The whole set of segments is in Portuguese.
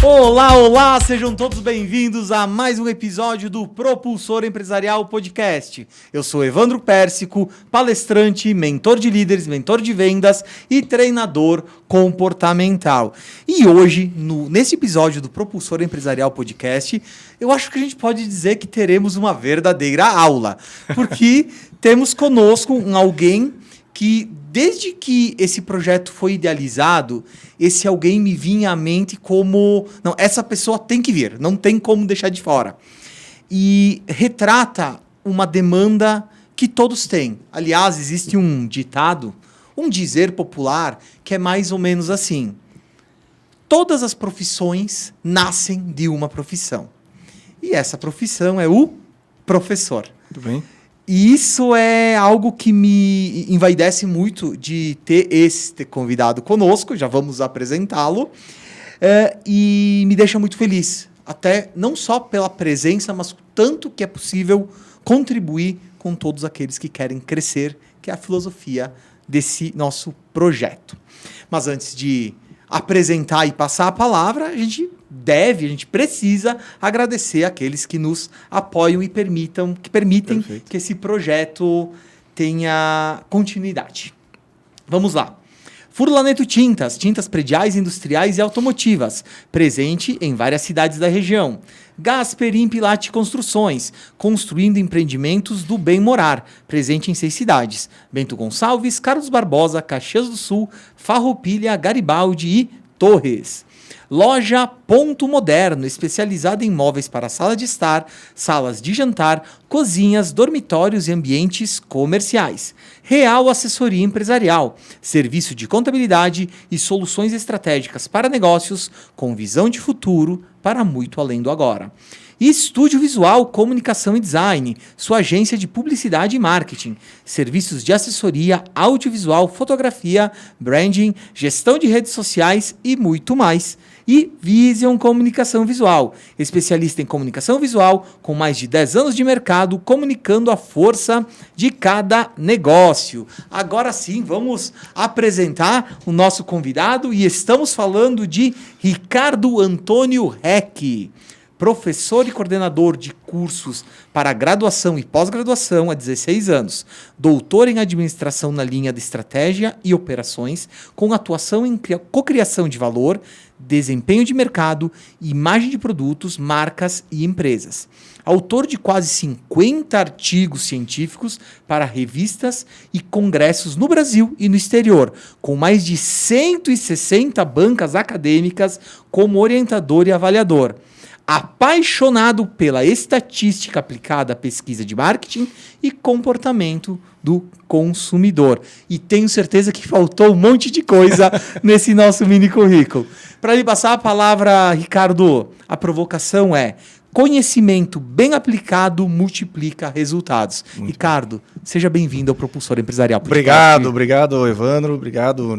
Olá, olá! Sejam todos bem-vindos a mais um episódio do Propulsor Empresarial Podcast. Eu sou Evandro Pérsico, palestrante, mentor de líderes, mentor de vendas e treinador comportamental. E hoje, nesse episódio do Propulsor Empresarial Podcast, eu acho que a gente pode dizer que teremos uma verdadeira aula, porque temos conosco alguém que, desde que esse projeto foi idealizado, esse alguém me vinha à mente como... Não, essa pessoa tem que vir, não tem como deixar de fora. E retrata uma demanda que todos têm. Aliás, existe um ditado, um dizer popular, que é mais ou menos assim. Todas as profissões nascem de uma profissão. E essa profissão é o professor. Tudo bem? E isso é algo que me envaidece muito de ter este convidado conosco, já vamos apresentá-lo, e me deixa muito feliz, até não só pela presença, mas tanto que é possível contribuir com todos aqueles que querem crescer, que é a filosofia desse nosso projeto. Mas antes de apresentar e passar a palavra, a gente precisa agradecer aqueles que nos apoiam e permitem que esse projeto tenha continuidade. Vamos lá. Furlaneto Tintas, tintas prediais, industriais e automotivas, presente em várias cidades da região. Gasperim Pilate Construções, construindo empreendimentos do bem morar, presente em 6 cidades. Bento Gonçalves, Carlos Barbosa, Caxias do Sul, Farroupilha, Garibaldi e Torres. Loja Ponto Moderno, especializada em móveis para sala de estar, salas de jantar, cozinhas, dormitórios e ambientes comerciais. Real Assessoria Empresarial, serviço de contabilidade e soluções estratégicas para negócios com visão de futuro para muito além do agora. Estúdio Visual, Comunicação e Design, sua agência de publicidade e marketing, serviços de assessoria, audiovisual, fotografia, branding, gestão de redes sociais e muito mais. E Vision Comunicação Visual, especialista em comunicação visual, com mais de 10 anos de mercado, comunicando a força de cada negócio. Agora sim, vamos apresentar o nosso convidado e estamos falando de Ricardo Antônio Reck. Professor e coordenador de cursos para graduação e pós-graduação há 16 anos. Doutor em administração na linha de estratégia e operações, com atuação em cocriação de valor, desempenho de mercado, imagem de produtos, marcas e empresas. Autor de quase 50 artigos científicos para revistas e congressos no Brasil e no exterior, com mais de 160 bancas acadêmicas como orientador e avaliador. Apaixonado pela estatística aplicada à pesquisa de marketing e comportamento do consumidor. E tenho certeza que faltou um monte de coisa nesse nosso mini currículo. Para lhe passar a palavra, Ricardo, a provocação é: conhecimento bem aplicado multiplica resultados. Muito Ricardo, bem. Seja bem-vindo ao Propulsor Empresarial. Obrigado, Evandro. Obrigado,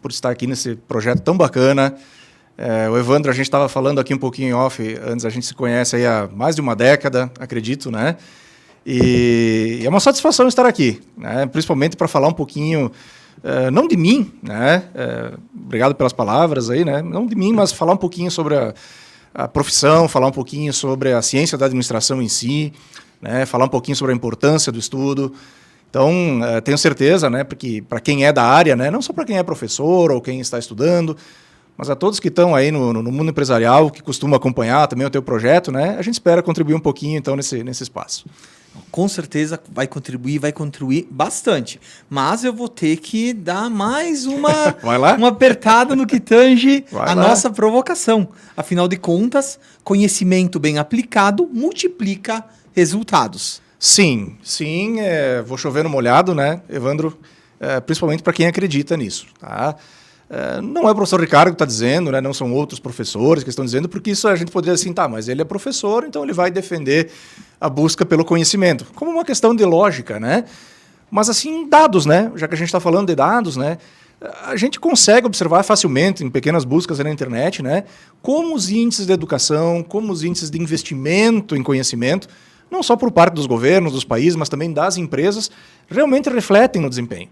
por estar aqui nesse projeto tão bacana. O Evandro, a gente estava falando aqui um pouquinho em off, antes a gente se conhece aí há mais de uma década, acredito, né? E é uma satisfação estar aqui, né? Principalmente para falar um pouquinho, não de mim, né? Obrigado pelas palavras aí, né? Não de mim, mas falar um pouquinho sobre a profissão, falar um pouquinho sobre a ciência da administração em si, né? Falar um pouquinho sobre a importância do estudo. Então, tenho certeza, né? Porque para quem é da área, né? Não só para quem é professor ou quem está estudando, mas a todos que estão aí no mundo empresarial, que costumam acompanhar também o teu projeto, né? A gente espera contribuir um pouquinho, então, nesse espaço. Com certeza vai contribuir bastante. Mas eu vou ter que dar mais uma apertada no que tange nossa provocação. Afinal de contas, conhecimento bem aplicado multiplica resultados. Sim. Vou chover no molhado, né, Evandro? Principalmente para quem acredita nisso, tá? Não é o professor Ricardo que está dizendo, né? Não são outros professores que estão dizendo, porque isso a gente poderia assim, mas ele é professor, então ele vai defender a busca pelo conhecimento, como uma questão de lógica, né? Mas assim, dados, né? Já que a gente está falando de dados, né? A gente consegue observar facilmente em pequenas buscas na internet, né? Como os índices de educação, como os índices de investimento em conhecimento, não só por parte dos governos, dos países, mas também das empresas, realmente refletem no desempenho.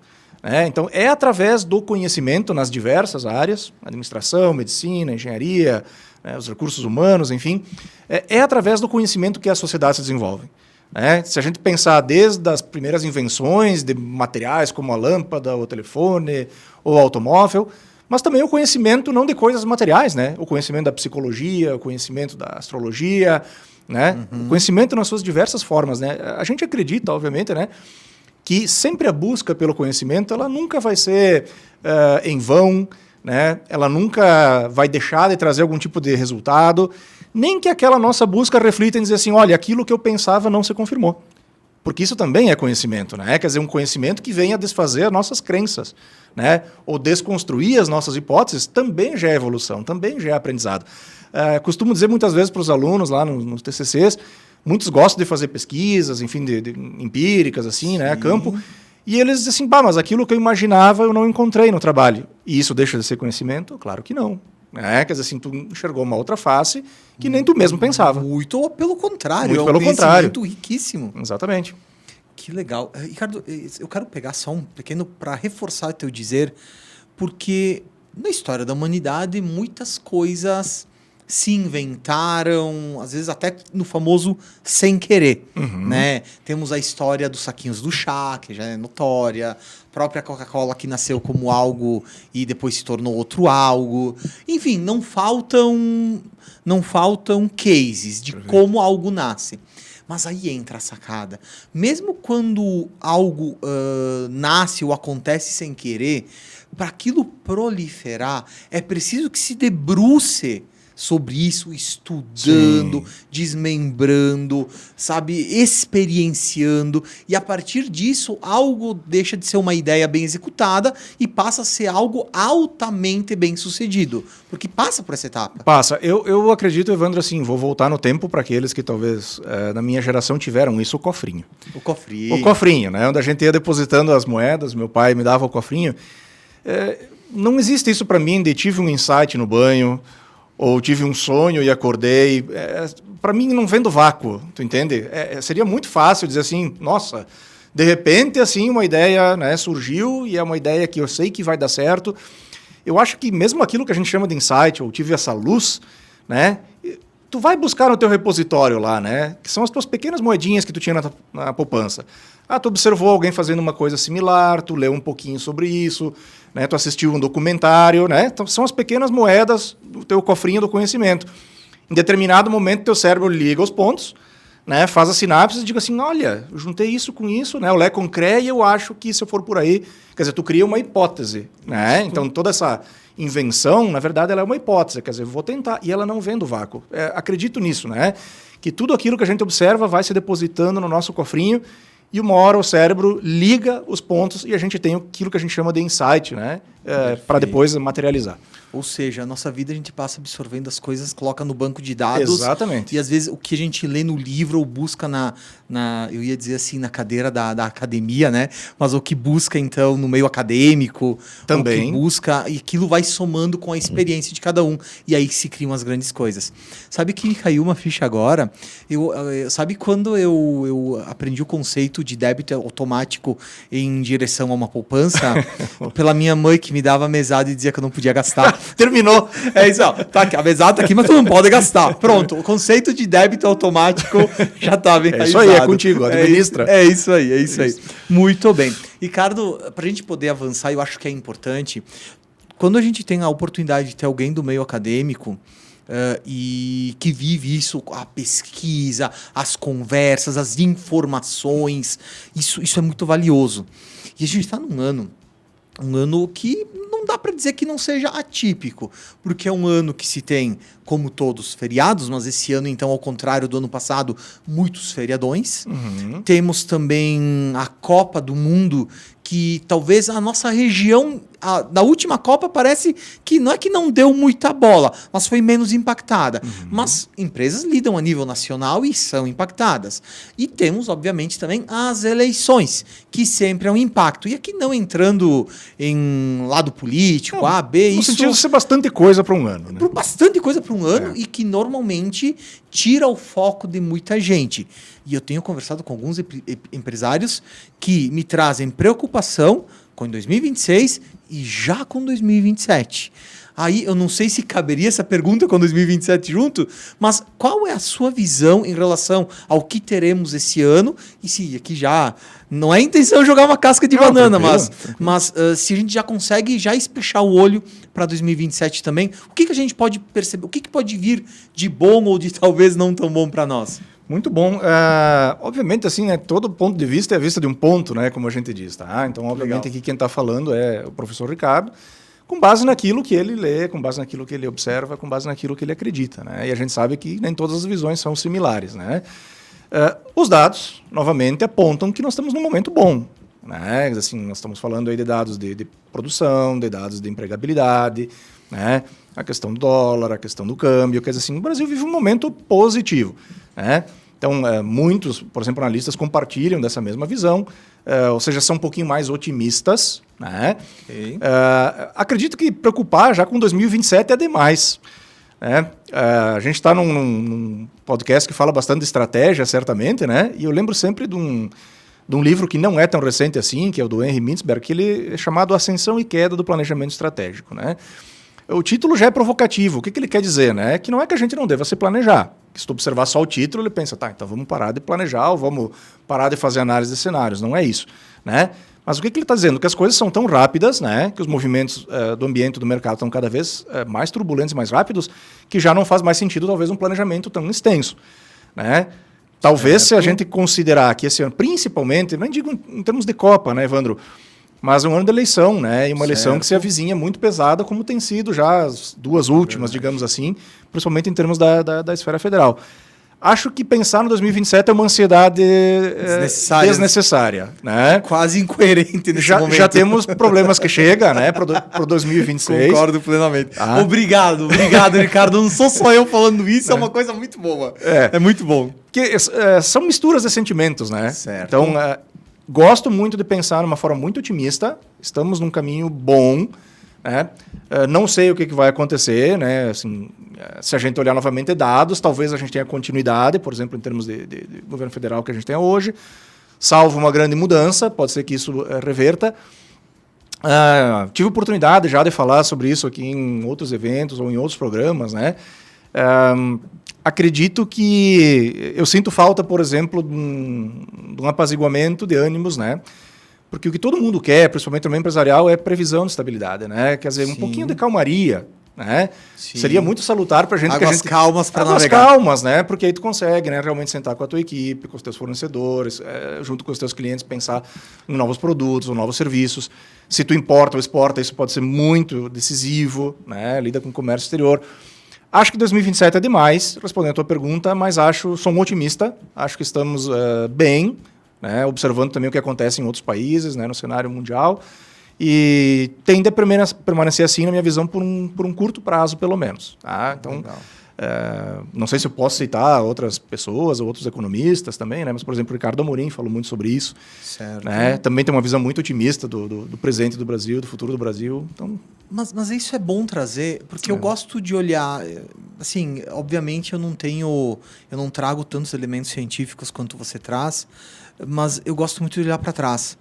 Então, é através do conhecimento nas diversas áreas, administração, medicina, engenharia, né, os recursos humanos, enfim, é através do conhecimento que a sociedade se desenvolve. Né? Se a gente pensar desde as primeiras invenções de materiais como a lâmpada, o telefone, o automóvel, mas também o conhecimento não de coisas materiais, né? O conhecimento da psicologia, o conhecimento da astrologia, né? O conhecimento nas suas diversas formas, né? A gente acredita, obviamente, né, que sempre a busca pelo conhecimento ela nunca vai ser em vão, né? Ela nunca vai deixar de trazer algum tipo de resultado, nem que aquela nossa busca reflita em dizer assim, olha, aquilo que eu pensava não se confirmou. Porque isso também é conhecimento, né? Quer dizer, um conhecimento que vem a desfazer as nossas crenças, né? Ou desconstruir as nossas hipóteses também já é evolução, também já é aprendizado. Costumo dizer muitas vezes para os alunos lá nos TCCs, muitos gostam de fazer pesquisas, enfim, de empíricas, assim, né, a campo, e eles dizem assim, mas aquilo que eu imaginava eu não encontrei no trabalho. E isso deixa de ser conhecimento? Claro que não. Quer dizer assim, tu enxergou uma outra face que nem tu mesmo pensava. Muito pelo contrário. Muito é um pelo contrário. Muito riquíssimo. Exatamente. Que legal. Ricardo, eu quero pegar só um pequeno para reforçar o teu dizer, porque na história da humanidade muitas coisas se inventaram, às vezes até no famoso sem querer, né? Temos a história dos saquinhos do chá, que já é notória, a própria Coca-Cola que nasceu como algo e depois se tornou outro algo. Enfim, não faltam cases de como algo nasce. Mas aí entra a sacada. Mesmo quando algo nasce ou acontece sem querer, para aquilo proliferar, é preciso que se debruce sobre isso, estudando, desmembrando, sabe, experienciando, e a partir disso algo deixa de ser uma ideia bem executada e passa a ser algo altamente bem sucedido, porque passa por essa etapa. Passa. Eu acredito, Evandro, assim, vou voltar no tempo para aqueles que talvez na minha geração tiveram isso, o cofrinho. O cofrinho. O cofrinho, né, onde a gente ia depositando as moedas, meu pai me dava o cofrinho. Não existe isso para mim de tive um insight no banho, ou tive um sonho e acordei. Para mim, não vem do vácuo, tu entende? Seria muito fácil dizer assim, nossa, de repente, assim, uma ideia, né, surgiu e é uma ideia que eu sei que vai dar certo. Eu acho que mesmo aquilo que a gente chama de insight, ou tive essa luz, né, tu vai buscar no teu repositório lá, né, que são as tuas pequenas moedinhas que tu tinha na poupança. Tu observou alguém fazendo uma coisa similar, tu leu um pouquinho sobre isso, né, tu assistiu um documentário, né, então são as pequenas moedas do teu cofrinho do conhecimento. Em determinado momento, teu cérebro liga os pontos, né, faz a sinapse e diga assim, olha, eu juntei isso com isso, né, o Lé com Cré, e eu acho que se eu for por aí, quer dizer, tu cria uma hipótese, né, então toda essa invenção, na verdade, ela é uma hipótese, quer dizer, vou tentar, e ela não vem do vácuo. Acredito nisso, né, que tudo aquilo que a gente observa vai se depositando no nosso cofrinho, e uma hora o cérebro liga os pontos e a gente tem aquilo que a gente chama de insight, né? Para depois materializar. Ou seja, a nossa vida a gente passa absorvendo as coisas, coloca no banco de dados. Exatamente. E às vezes o que a gente lê no livro ou busca eu ia dizer assim, na cadeira da academia, né? Mas o que busca, então, no meio acadêmico. Também. O que busca, e aquilo vai somando com a experiência de cada um. E aí se criam as grandes coisas. Sabe que me caiu uma ficha agora? Sabe quando eu aprendi o conceito de débito automático em direção a uma poupança? Pela minha mãe, que me dava mesada e dizia que eu não podia gastar. Terminou. É isso, ó. Tá aqui, a mesada tá aqui, mas tu não pode gastar. Pronto, o conceito de débito automático já tá bem enraizado. É isso aí, é contigo, administra. É isso aí. Muito bem. Ricardo, pra gente poder avançar, eu acho que é importante, quando a gente tem a oportunidade de ter alguém do meio acadêmico, e que vive isso, a pesquisa, as conversas, as informações, isso é muito valioso. E a gente está num ano que não dá para dizer que não seja atípico, porque é um ano que se tem, como todos, feriados, mas esse ano, então, ao contrário do ano passado, muitos feriadões. Temos também a Copa do Mundo, que talvez a nossa região, da última Copa, parece que não é que não deu muita bola, mas foi menos impactada. Mas empresas lidam a nível nacional e são impactadas. E temos, obviamente, também as eleições, que sempre é um impacto. E aqui não entrando em lado político, A, B, no isso... sentido de ser bastante coisa para um ano, né? Bastante coisa para um ano e que normalmente tira o foco de muita gente. E eu tenho conversado com alguns empresários que me trazem preocupação com 2026 e já com 2027. Aí eu não sei se caberia essa pergunta com 2027 junto, mas qual é a sua visão em relação ao que teremos esse ano? E se aqui já não é a intenção jogar uma casca de banana, mas se a gente já consegue já espichar o olho para 2027 também, o que a gente pode perceber? O que pode vir de bom ou de talvez não tão bom para nós? Muito bom. Obviamente, assim, né, todo ponto de vista é a vista de um ponto, né, como a gente diz. Tá? Então, obviamente, aqui quem está falando é o professor Ricardo, com base naquilo que ele lê, com base naquilo que ele observa, com base naquilo que ele acredita. Né? E a gente sabe que nem todas as visões são similares. Né? Os dados, novamente, apontam que nós estamos num momento bom. Né? Assim, nós estamos falando aí de dados de produção, de dados de empregabilidade, né? A questão do dólar, a questão do câmbio. Quer dizer, assim, o Brasil vive um momento positivo. Né? Então, muitos, por exemplo, analistas compartilham dessa mesma visão, ou seja, são um pouquinho mais otimistas. Né? Okay. Acredito que preocupar já com 2027 é demais. Né? A gente está num podcast que fala bastante de estratégia, certamente, né? E eu lembro sempre de um livro que não é tão recente assim, que é o do Henry Mintzberg, que ele é chamado Ascensão e Queda do Planejamento Estratégico. Né? O título já é provocativo. O que ele quer dizer? Né? Que não é que a gente não deva se planejar. Se tu observar só o título, ele pensa, tá, então vamos parar de planejar ou vamos parar de fazer análise de cenários. Não é isso. Né? Mas o que ele está dizendo? Que as coisas são tão rápidas, né? Que os movimentos do ambiente do mercado estão cada vez mais turbulentos e mais rápidos, que já não faz mais sentido, talvez, um planejamento tão extenso. Né? Talvez, se a gente considerar que esse ano, principalmente, nem digo em termos de Copa, né, Evandro? Mas é um ano de eleição, né? E uma eleição que se avizinha muito pesada, como tem sido já as duas últimas, digamos assim, principalmente em termos da esfera federal. Acho que pensar no 2027 é uma ansiedade desnecessária. Né? Quase incoerente nesse momento. Já temos problemas que chegam, né, para 2026. Concordo plenamente. Obrigado, Ricardo. Não sou só eu falando isso, é uma coisa muito boa. É muito bom. Porque são misturas de sentimentos, né? Certo. Então, gosto muito de pensar de uma forma muito otimista. Estamos num caminho bom. Né? Não sei o que vai acontecer, né? Assim, se a gente olhar novamente dados, talvez a gente tenha continuidade, por exemplo, em termos de governo federal que a gente tem hoje, salvo uma grande mudança, pode ser que isso reverta. Tive oportunidade já de falar sobre isso aqui em outros eventos ou em outros programas. Né? Acredito que eu sinto falta, por exemplo, de um apaziguamento de ânimos, né? Porque o que todo mundo quer, principalmente no meio empresarial, é previsão de estabilidade, né? Quer dizer, um pouquinho de calmaria, né? Seria muito salutar para a gente... Águas calmas para navegar. Águas calmas, né? Porque aí tu consegue, né, realmente sentar com a tua equipe, com os teus fornecedores, junto com os teus clientes, pensar em novos produtos ou novos serviços. Se tu importa ou exporta, isso pode ser muito decisivo, né? Lida com o comércio exterior. Acho que 2027 é demais, respondendo a tua pergunta, mas sou um otimista, acho que estamos bem, né, observando também o que acontece em outros países, né, no cenário mundial, e tende a permanecer assim, na minha visão, por um curto prazo, pelo menos. Tá? Então, não sei se eu posso citar outras pessoas ou outros economistas também, né, mas, por exemplo, o Ricardo Amorim falou muito sobre isso. Certo. Né, também tem uma visão muito otimista do presente do Brasil, do futuro do Brasil. Então, mas isso é bom trazer, porque eu gosto de olhar, assim, obviamente eu não trago tantos elementos científicos quanto você traz, mas eu gosto muito de olhar para trás,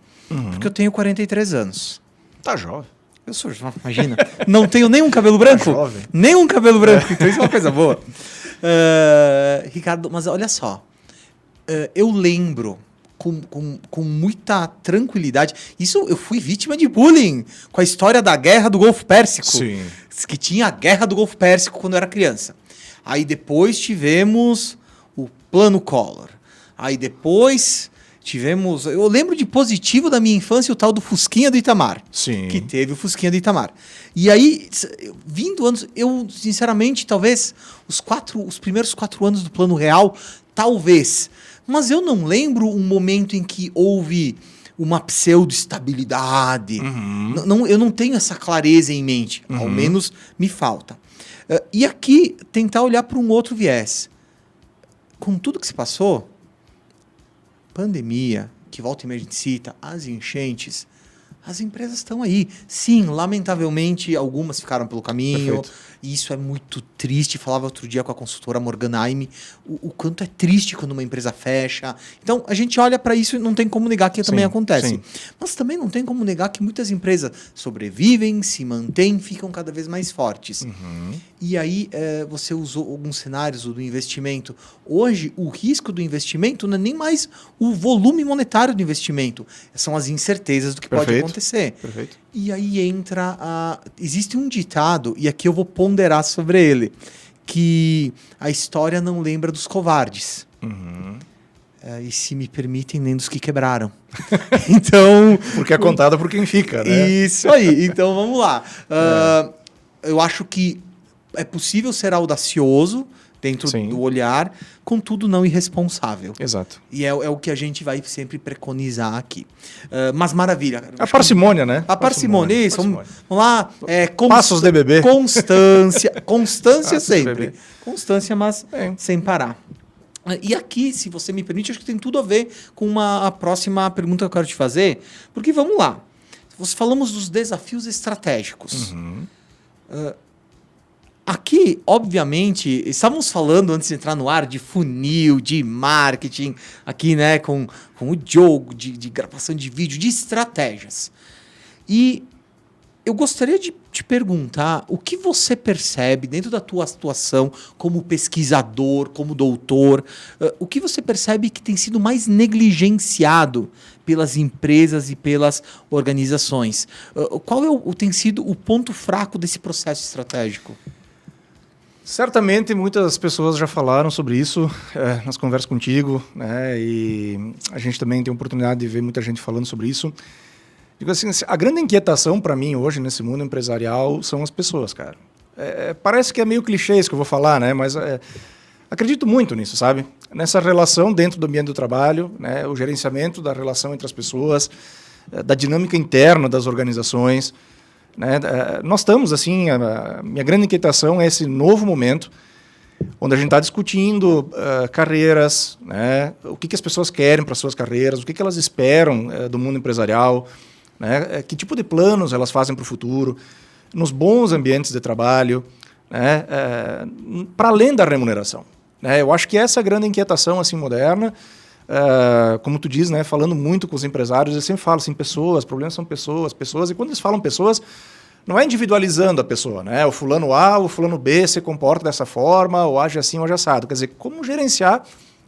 porque eu tenho 43 anos. Tá jovem. Eu sou jovem, imagina. Não tenho nenhum cabelo branco. Tá jovem. Nenhum cabelo branco, então isso é uma coisa boa. Ricardo, mas olha só, eu lembro com muita tranquilidade. Isso, eu fui vítima de bullying com a história da Guerra do Golfo Pérsico. Sim. Que tinha a Guerra do Golfo Pérsico quando eu era criança. Aí depois tivemos o Plano Collor. Aí depois tivemos... Eu lembro de positivo da minha infância o tal do Fusquinha do Itamar. Sim. Que teve o Fusquinha do Itamar. E aí, vindo anos... Eu, sinceramente, talvez os primeiros 4 anos do Plano Real, talvez... Mas eu não lembro um momento em que houve uma pseudo-estabilidade. Eu não tenho essa clareza em mente. Ao menos me falta. E aqui, tentar olhar para um outro viés. Com tudo que se passou, pandemia, que volta e meia a gente cita, as enchentes, As empresas estão aí. Sim, lamentavelmente, algumas ficaram pelo caminho. Perfeito. E isso é muito triste. Falava outro dia com a consultora Morganaime o quanto é triste quando uma empresa fecha. Então, a gente olha para isso e não tem como negar que também acontece. Sim. Mas também não tem como negar que muitas empresas sobrevivem, se mantêm, ficam cada vez mais fortes. E aí, você usou alguns cenários do investimento. Hoje, o risco do investimento não é nem mais o volume monetário do investimento. São as incertezas do que pode acontecer. Perfeito. E aí entra existe um ditado, e aqui eu vou ponderar sobre ele, que a história não lembra dos covardes. E se me permitem, nem dos que quebraram. Então... Porque é contada por quem fica, né? Isso aí. Então, vamos lá. Eu acho que é possível ser audacioso dentro do olhar, contudo não irresponsável. Exato. E é o que a gente vai sempre preconizar aqui. Mas maravilha. A parcimônia, né? A parcimônia, isso. Vamos lá. Passos de bebê. Constância. Constância Passos de sempre. bebê. Constância, mas sem parar. E aqui, se você me permite, acho que tem tudo a ver com a próxima pergunta que eu quero te fazer. Porque vamos lá. Falamos dos desafios estratégicos. Aqui, obviamente, estávamos falando antes de entrar no ar de funil, de marketing, aqui, né, com o jogo, de gravação de vídeo, de estratégias. E eu gostaria de te perguntar o que você percebe dentro da tua atuação como pesquisador, como doutor, o que você percebe que tem sido mais negligenciado pelas empresas e pelas organizações? Qual tem sido o ponto fraco desse processo estratégico? Certamente muitas pessoas já falaram sobre isso nas conversas contigo, né? E a gente também tem a oportunidade de ver muita gente falando sobre isso. Digo assim, a grande inquietação para mim hoje nesse mundo empresarial são as pessoas, cara. Parece que é meio clichê isso que eu vou falar, né? Mas acredito muito nisso, sabe? Nessa relação dentro do ambiente do trabalho, né? O gerenciamento da relação entre as pessoas, da dinâmica interna das organizações. Né? Nós estamos, assim, a minha grande inquietação é esse novo momento onde a gente está discutindo carreiras, né? O que as pessoas querem para suas carreiras, o que elas esperam do mundo empresarial, né? Que tipo de planos elas fazem para o futuro, nos bons ambientes de trabalho, né? Para além da remuneração. Né? Eu acho que essa é a grande inquietação assim, moderna. Como tu diz, né, falando muito com os empresários, eles sempre falam assim, pessoas, problemas são pessoas, e quando eles falam pessoas, não é individualizando a pessoa, né? O fulano A, o fulano B se comporta dessa forma, ou age assim, ou age assado. Quer dizer, como gerenciar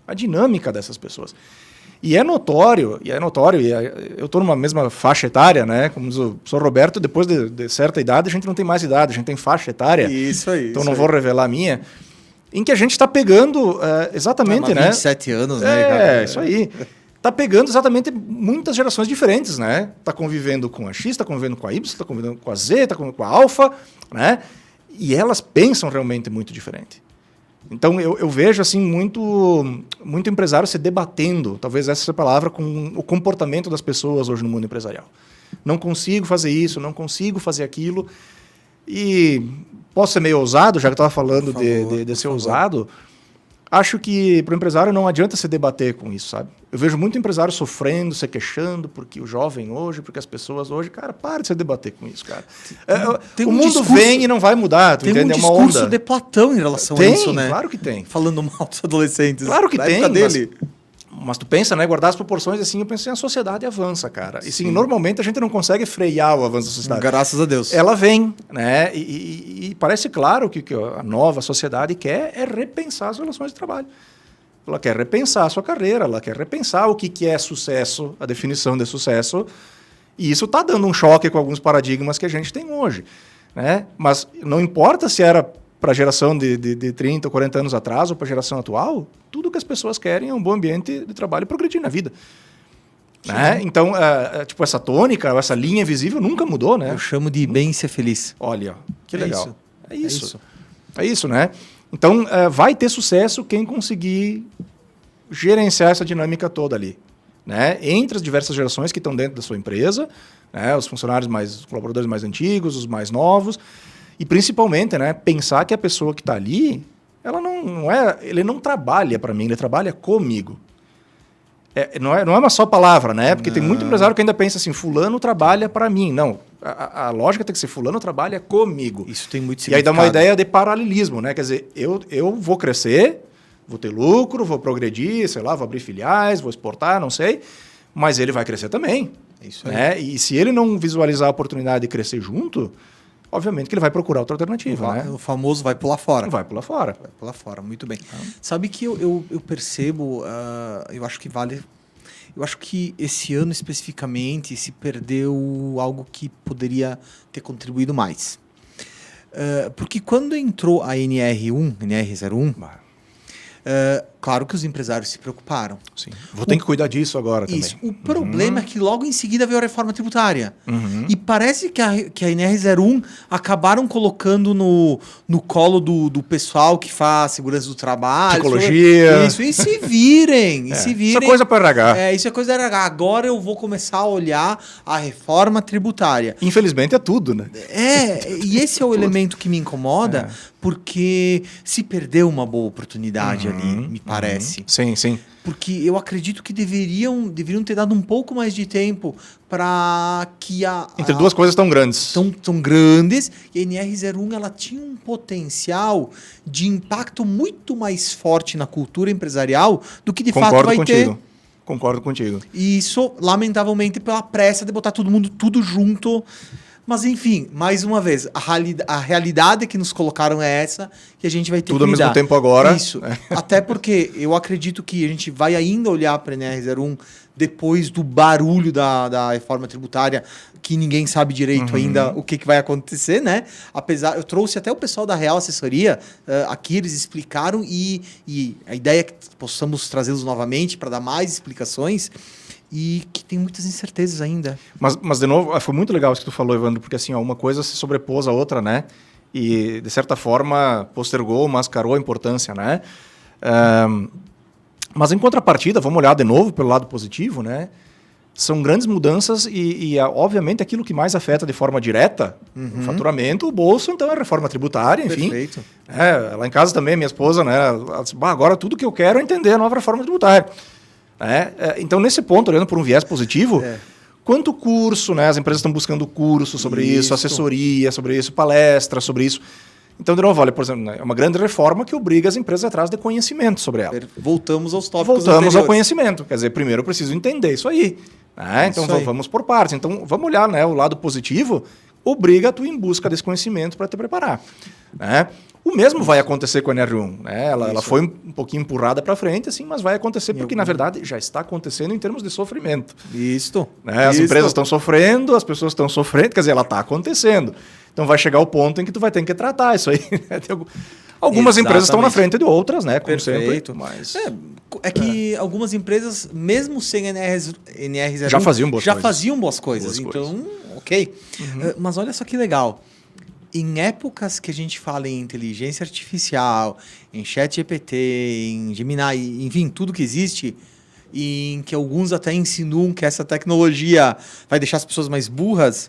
a dinâmica dessas pessoas. E é notório, eu estou numa mesma faixa etária, né? Como diz o professor Roberto, depois de certa idade, a gente não tem mais idade, a gente tem faixa etária. Isso aí. Então não vou revelar a minha. Em que a gente está pegando exatamente, né? 27 anos, né, cara? Isso aí. Está pegando exatamente muitas gerações diferentes, né? Está convivendo com a X, está convivendo com a Y, está convivendo com a Z, está convivendo com a Alfa, né? E elas pensam realmente muito diferente. Então, eu vejo assim muito empresário se debatendo, talvez essa seja a palavra, com o comportamento das pessoas hoje no mundo empresarial. Não consigo fazer isso, não consigo fazer aquilo. E posso ser meio ousado, já que eu estava falando de ser ousado, acho que para o empresário não adianta se debater com isso, sabe? Eu vejo muito empresário sofrendo, se queixando, porque o jovem hoje, porque as pessoas hoje... Cara, para de se debater com isso, cara. O mundo vem e não vai mudar, tu entende? Tem um discurso de Platão em relação a isso, né? Claro que tem. Falando mal dos adolescentes. Claro que tem, dele. Mas tu pensa, né? Guardar as proporções, assim, eu penso assim, a sociedade avança, cara. E sim, normalmente a gente não consegue frear o avanço da sociedade. Graças a Deus. Ela vem, né? E parece claro que a nova sociedade quer é repensar as relações de trabalho. Ela quer repensar a sua carreira, ela quer repensar o que é sucesso, a definição de sucesso. E isso está dando um choque com alguns paradigmas que a gente tem hoje, né? Mas não importa se era para a geração de 30 ou 40 anos atrás ou para a geração atual, tudo que as pessoas querem é um bom ambiente de trabalho e progredir na vida. Né? Então, tipo, essa tônica, essa linha invisível nunca mudou, né? Eu chamo de bem ser feliz. Olha, que legal. É isso. É isso, né? Então, vai ter sucesso quem conseguir gerenciar essa dinâmica toda ali. Né? Entre as diversas gerações que estão dentro da sua empresa, né? Os funcionários os colaboradores mais antigos, os mais novos. E principalmente, né, pensar que a pessoa que está ali, ela ele não trabalha para mim, ele trabalha comigo. Não é uma só palavra, né? Porque tem muito empresário que ainda pensa assim, fulano trabalha para mim. Não, a lógica tem que ser fulano trabalha comigo. Isso tem muito E aí dá significado. uma ideia de paralelismo, né? Quer dizer, eu vou crescer, vou ter lucro, vou progredir, sei lá, vou abrir filiais, vou exportar, não sei, mas ele vai crescer também. Isso aí. Né? E se ele não visualizar a oportunidade de crescer junto, obviamente que ele vai procurar outra alternativa, né? O famoso vai pular fora. Vai pular fora. Vai pular fora, muito bem. Sabe que eu percebo, eu acho que vale... Eu acho que esse ano especificamente se perdeu algo que poderia ter contribuído mais. Porque quando entrou a NR01, claro que os empresários se preocuparam. Sim. Vou ter que cuidar disso agora Isso. também. O problema é que logo em seguida veio a reforma tributária. Uhum. E parece que a NR01 acabaram colocando no colo do pessoal que faz segurança do trabalho. Psicologia. Isso, e se virem. E se virem. Isso é coisa para RH. Isso é coisa da RH. Agora eu vou começar a olhar a reforma tributária. Infelizmente é tudo, né? E esse é o elemento que me incomoda, porque se perdeu uma boa oportunidade ali, me parece. Sim, sim. Porque eu acredito que deveriam ter dado um pouco mais de tempo para que Entre duas coisas tão grandes. tão grandes. E a NR01 ela tinha um potencial de impacto muito mais forte na cultura empresarial do que de fato vai ter. Concordo contigo. E isso, lamentavelmente, pela pressa de botar todo mundo tudo junto. Mas, enfim, mais uma vez, a realidade que nos colocaram é essa, que a gente vai ter Tudo que lidar. ao mesmo tempo agora. Isso. Até porque eu acredito que a gente vai ainda olhar para a NR01 depois do barulho da reforma tributária, que ninguém sabe direito ainda o que vai acontecer, né? Eu trouxe até o pessoal da Real Assessoria, aqui eles explicaram e a ideia é que possamos trazê-los novamente para dar mais explicações, e que tem muitas incertezas ainda. Mas, de novo, foi muito legal isso que tu falou, Evandro, porque assim, uma coisa se sobrepôs à outra, né? E, de certa forma, postergou, mascarou a importância, né? Mas, em contrapartida, vamos olhar de novo pelo lado positivo, né? São grandes mudanças e obviamente, aquilo que mais afeta de forma direta o faturamento, o bolso, então, é a reforma tributária, enfim. Perfeito. Lá em casa também, minha esposa, né? Ela disse, agora tudo que eu quero é entender a nova reforma tributária. Então, nesse ponto, olhando por um viés positivo, quanto curso, né? As empresas estão buscando curso sobre isso, assessoria sobre isso, palestra sobre isso. Então, de novo, olha, por exemplo, é uma grande reforma que obriga as empresas atrás de conhecimento sobre ela. Voltamos aos tópicos Voltamos ao anteriores. conhecimento. Quer dizer, primeiro eu preciso entender isso aí. Então, vamos por partes. Então, vamos olhar, né? O lado positivo obriga tu em busca desse conhecimento para te preparar. O mesmo vai acontecer com a NR1. Né? Ela foi um pouquinho empurrada para frente, assim, mas vai acontecer porque, na verdade, já está acontecendo em termos de sofrimento. Isso. As empresas estão sofrendo, as pessoas estão sofrendo, quer dizer, ela está acontecendo. Então vai chegar o ponto em que tu vai ter que tratar isso aí. Algumas empresas estão na frente de outras, né? Como Perfeito. sempre. Mas... que algumas empresas, mesmo sem NR01, já faziam boas coisas. Então, ok. Mas olha só que legal. Em épocas que a gente fala em inteligência artificial, em ChatGPT, em Gemini, enfim, tudo que existe, em que alguns até insinuam que essa tecnologia vai deixar as pessoas mais burras,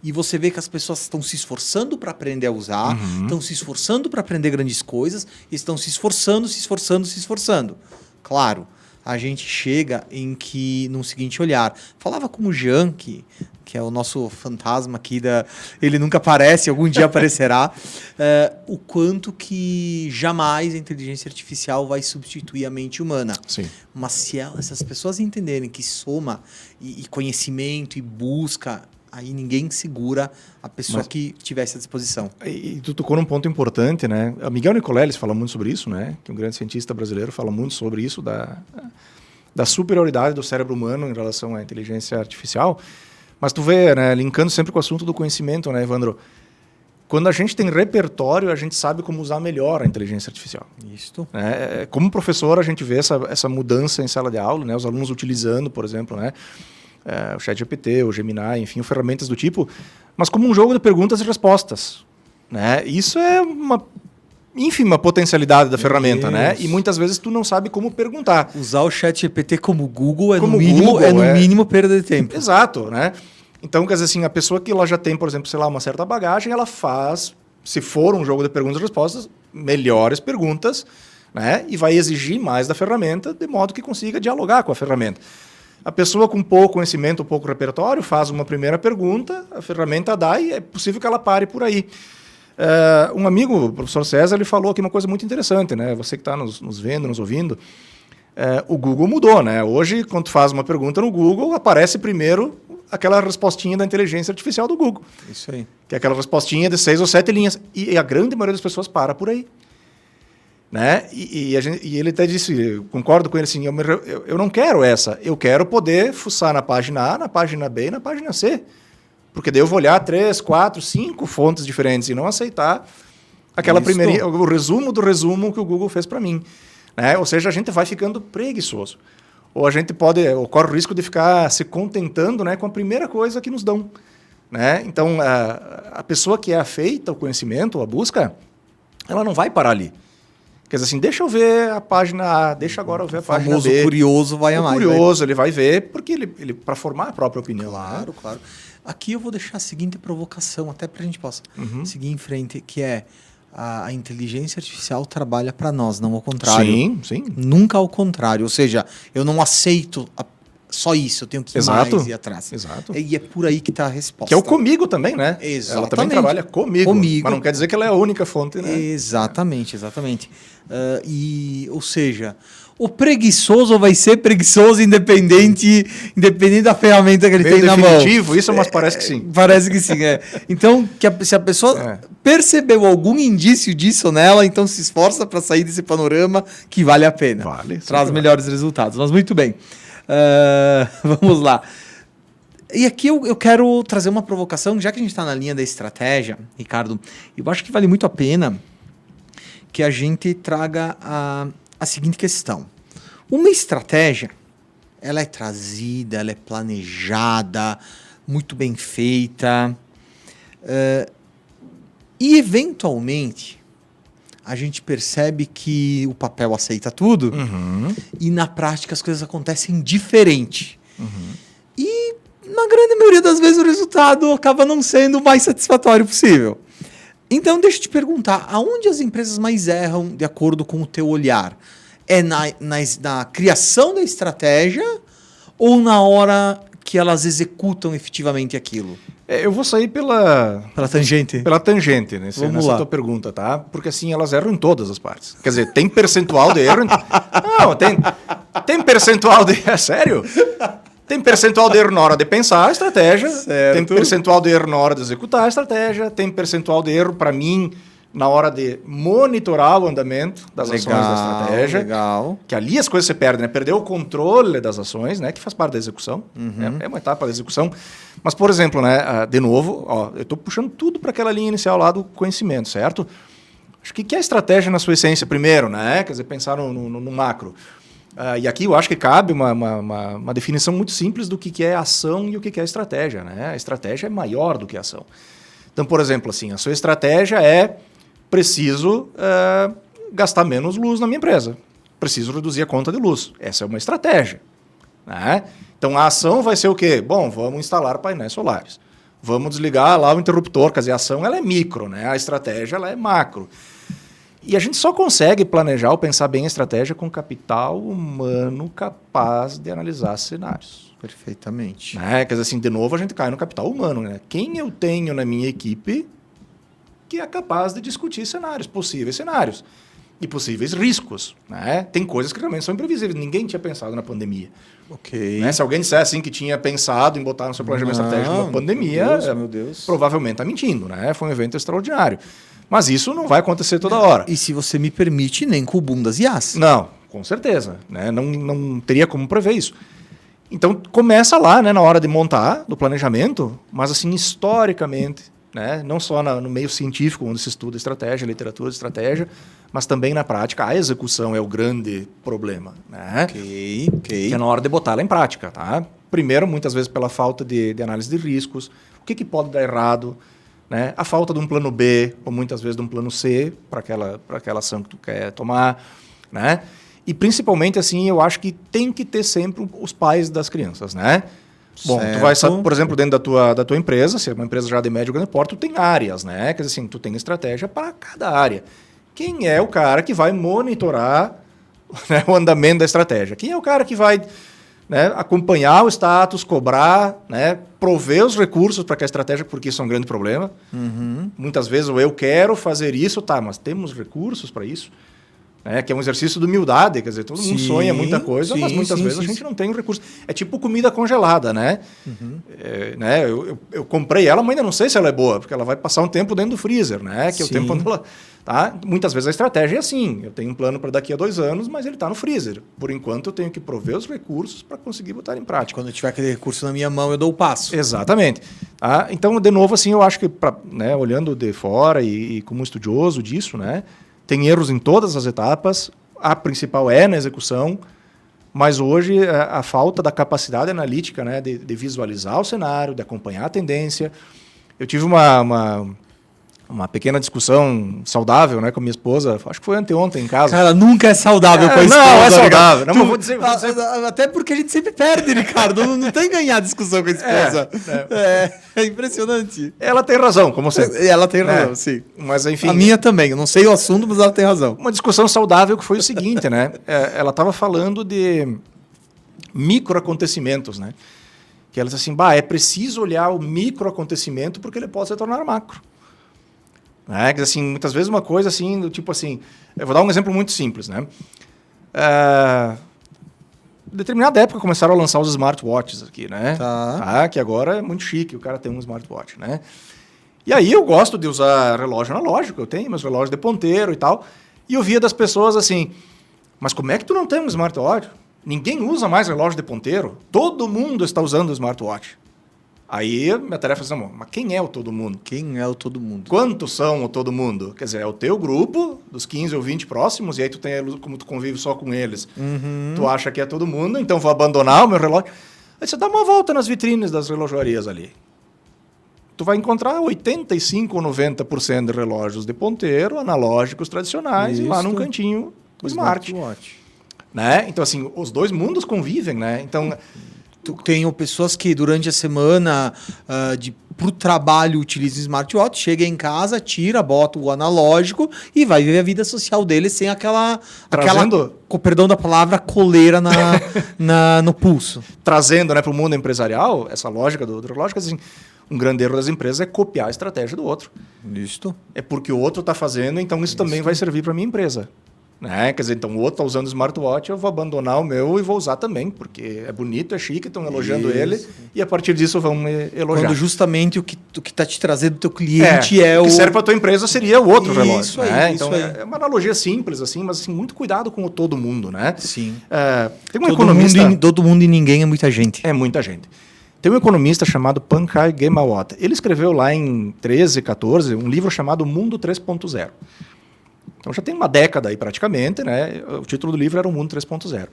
e você vê que as pessoas estão se esforçando para aprender a usar, estão se esforçando para aprender grandes coisas, estão se esforçando. Claro, a gente chega num seguinte olhar. Falava com o Jean, que é o nosso fantasma aqui, ele nunca aparece, algum dia aparecerá, o quanto que jamais a inteligência artificial vai substituir a mente humana. Sim. Mas se as pessoas entenderem que soma e conhecimento e busca, aí ninguém segura a pessoa que tivesse à disposição. E tu tocou num ponto importante, né? A Miguel Nicoleles fala muito sobre isso, né? Que é um grande cientista brasileiro, fala muito sobre isso, da superioridade do cérebro humano em relação à inteligência artificial. Mas tu vê, né, linkando sempre com o assunto do conhecimento, né, Evandro? Quando a gente tem repertório, a gente sabe como usar melhor a inteligência artificial. Isso. Como professor, a gente vê essa mudança em sala de aula, né? Os alunos utilizando, por exemplo, né? O ChatGPT, o Gemini, enfim, ferramentas do tipo, mas como um jogo de perguntas e respostas. Né? Isso é uma ínfima potencialidade da ferramenta, né? E muitas vezes tu não sabe como perguntar. Usar o ChatGPT como Google como no mínimo perda de tempo. Exato, né? Então, quer dizer assim, a pessoa que ela já tem, por exemplo, sei lá, uma certa bagagem, ela faz, se for um jogo de perguntas e respostas, melhores perguntas né? E vai exigir mais da ferramenta, de modo que consiga dialogar com a ferramenta. A pessoa com pouco conhecimento, pouco repertório, faz uma primeira pergunta, a ferramenta dá e é possível que ela pare por aí. Um amigo, o professor César, ele falou aqui uma coisa muito interessante, né? Você que está nos vendo, nos ouvindo, o Google mudou, né? Hoje, quando tu faz uma pergunta no Google, aparece primeiro aquela respostinha da inteligência artificial do Google. Isso aí. Que é aquela respostinha de 6 ou 7 linhas. E a grande maioria das pessoas para por aí. Né? E ele até disse, eu concordo com ele assim, eu não quero essa, eu quero poder fuçar na página A, na página B e na página C. Porque daí eu vou olhar 3, 4, 5 fontes diferentes e não aceitar aquela primeira, o resumo do resumo que o Google fez para mim. Né? Ou seja, a gente vai ficando preguiçoso. Ou a gente ocorre o risco de ficar se contentando, né, com a primeira coisa que nos dão. Né? Então, a pessoa que é afeita ao conhecimento, à busca, ela não vai parar ali. Quer dizer assim, deixa eu ver a página A, deixa agora eu ver a página B. O famoso curioso vai amar. O curioso, ele vai ver, porque ele para formar a própria opinião. Claro, né? claro. Aqui eu vou deixar a seguinte provocação, até para a gente possa seguir em frente, que é a inteligência artificial trabalha para nós, não ao contrário. Sim, sim. Nunca ao contrário. Ou seja, eu não aceito só isso, eu tenho que ir mais e atrás. Exato. E é por aí que está a resposta. Que é o comigo também, né? Exatamente. Ela também trabalha comigo. Mas não quer dizer que ela é a única fonte, né? Exatamente. Ou seja, o preguiçoso vai ser preguiçoso independente da ferramenta que ele tem na mão. Definitivo, isso, mas parece que sim. Parece que sim, Então, se a pessoa percebeu algum indício disso nela, então se esforça para sair desse panorama que vale a pena. Traz melhores resultados. Mas muito bem. Vamos lá. E aqui eu quero trazer uma provocação, já que a gente está na linha da estratégia, Ricardo, eu acho que vale muito a pena que a gente traga a seguinte questão. Uma estratégia, ela é trazida, ela é planejada, muito bem feita, e eventualmente a gente percebe que o papel aceita tudo e na prática as coisas acontecem diferente. E na grande maioria das vezes o resultado acaba não sendo o mais satisfatório possível. Então deixa eu te perguntar, aonde as empresas mais erram de acordo com o teu olhar? É na criação da estratégia ou na hora que elas executam efetivamente aquilo? Eu vou sair pela tangente. Pela tangente, né? Nessa tua pergunta, tá? Porque assim, elas erram em todas as partes. Quer dizer, tem percentual de erro... Não, tem percentual de... É sério? Tem percentual de erro na hora de pensar a estratégia, tem percentual de erro na hora de executar a estratégia, tem percentual de erro, para mim, na hora de monitorar o andamento das ações da estratégia. Legal. Que ali as coisas se perdem, né? Perder o controle das ações, né? Que faz parte da execução. É uma etapa da execução. Mas, por exemplo, né? De novo, eu estou puxando tudo para aquela linha inicial lá do conhecimento, certo? Acho que é a estratégia na sua essência primeiro, né? Quer dizer, pensar no macro. E aqui eu acho que cabe uma definição muito simples do que é ação e o que é estratégia, né? A estratégia é maior do que a ação. Então, por exemplo, assim, a sua estratégia é preciso gastar menos luz na minha empresa. Preciso reduzir a conta de luz. Essa é uma estratégia. Né? Então, a ação vai ser o quê? Bom, vamos instalar painéis solares. Vamos desligar lá o interruptor. Quer dizer, a ação ela é micro, né? A estratégia ela é macro. E a gente só consegue planejar ou pensar bem a estratégia com capital humano capaz de analisar cenários. Perfeitamente. Né? Quer dizer, assim, de novo, a gente cai no capital humano. Né? Quem eu tenho na minha equipe que é capaz de discutir cenários, possíveis cenários e possíveis riscos. Né? Tem coisas que realmente são imprevisíveis. Ninguém tinha pensado na pandemia. Ok. Né? Se alguém disser assim que tinha pensado em botar no seu planejamento estratégico uma pandemia, meu Deus. Provavelmente está mentindo. Né? Foi um evento extraordinário. Mas isso não vai acontecer toda hora. E se você me permite, nem com o boom das IAs. Não, com certeza. Né? Não teria como prever isso. Então, começa lá, né, na hora de montar, do planejamento, mas assim, historicamente, né, não só no meio científico, onde se estuda estratégia, literatura de estratégia, mas também na prática, a execução é o grande problema. Né? Ok. Que é na hora de botar ela em prática. Tá? Primeiro, muitas vezes, pela falta de análise de riscos. O que pode dar errado? Né? A falta de um plano B, ou muitas vezes de um plano C, para aquela ação que tu quer tomar. Né? E, principalmente, assim, eu acho que tem que ter sempre os pais das crianças. Né? Bom, tu vai, por exemplo, dentro da tua empresa, se é uma empresa já de médio ou grande porte, tu tem áreas. Né? Quer dizer assim, tu tem estratégia para cada área. quem é o cara que vai monitorar, né, o andamento da estratégia? Quem é o cara que vai, né, acompanhar o status, cobrar, né, prover os recursos para que a estratégia, porque isso é um grande problema. Muitas vezes eu quero fazer isso, tá, mas temos recursos para isso? Né, que é um exercício de humildade, quer dizer, todo mundo sonha muita coisa, mas muitas vezes a gente não tem o recurso. É tipo comida congelada, né? Né, eu comprei ela, mas ainda não sei se ela é boa, porque ela vai passar um tempo dentro do freezer, né? Que é o tempo onde ela... Tá? Muitas vezes a estratégia é assim, eu tenho um plano para daqui a 2 anos, mas ele está no freezer. Por enquanto eu tenho que prover os recursos para conseguir botar em prática. Quando eu tiver aquele recurso na minha mão, eu dou o passo. Exatamente. Tá? Então, de novo, assim, eu acho que, né, olhando de fora e como estudioso disso, né, tem erros em todas as etapas, a principal é na execução, mas hoje a falta da capacidade analítica, né, de visualizar o cenário, de acompanhar a tendência. Eu tive uma pequena discussão saudável, né, com a minha esposa, acho que foi anteontem em casa. Cara, nunca é saudável com a esposa. Não, é saudável. Ricardo. Não, vou dizer... Até porque a gente sempre perde, Ricardo. Não tem ganhar discussão com a esposa. É impressionante. Ela tem razão, como sempre. Ela tem razão, sim. Mas, enfim... A minha também. Eu não sei o assunto, mas ela tem razão. Uma discussão saudável que foi o seguinte, né? Ela estava falando de microacontecimentos, né? Que ela disse assim, é preciso olhar o microacontecimento porque ele pode se tornar macro. Né? Que, assim, muitas vezes uma coisa assim, do tipo assim... Eu vou dar um exemplo muito simples, né? Em determinada época começaram a lançar os smartwatches aqui, né? Tá, que agora é muito chique, o cara tem um smartwatch, né? E aí eu gosto de usar relógio analógico, eu tenho meus relógios de ponteiro e tal, e eu via das pessoas assim, mas como é que tu não tem um smartwatch? Ninguém usa mais relógio de ponteiro, todo mundo está usando o smartwatch. Aí minha tarefa é assim, mas quem é o todo mundo? Quem é o todo mundo? Quantos são o todo mundo? Quer dizer, é o teu grupo, dos 15 ou 20 próximos, e aí tu tem, como tu convive só com eles, tu acha que é todo mundo, então vou abandonar o meu relógio. Aí você dá uma volta nas vitrines das relojarias ali. Tu vai encontrar 85% ou 90% de relógios de ponteiro, analógicos tradicionais, e lá num cantinho o smartwatch. Né? Então, assim, os dois mundos convivem, né? Então... Tenho pessoas que durante a semana para o trabalho utilizam o smartwatch, chega em casa, tira, bota o analógico e vai viver a vida social dele sem aquela com perdão da palavra, coleira no pulso. Trazendo, né, para o mundo empresarial, essa lógica do relógio, assim, um grande erro das empresas é copiar a estratégia do outro. Isso. É porque o outro está fazendo, então isso também vai servir para a minha empresa. Né? Quer dizer, então o outro está usando o smartwatch, eu vou abandonar o meu e vou usar também, porque é bonito, é chique, estão elogiando ele, e a partir disso vão me elogiar. Quando justamente o que está te trazendo do teu cliente o que serve para a tua empresa seria o outro relógio. Isso né? aí, então isso aí. É uma analogia simples, assim, mas assim, muito cuidado com o todo mundo. Né? Sim. Tem um economista... todo mundo e ninguém é muita gente. É muita gente. Tem um economista chamado Pankaj Ghemawat. Ele escreveu lá em 13, 14, um livro chamado Mundo 3.0. Então já tem uma década aí praticamente, né? O título do livro era O Mundo 3.0.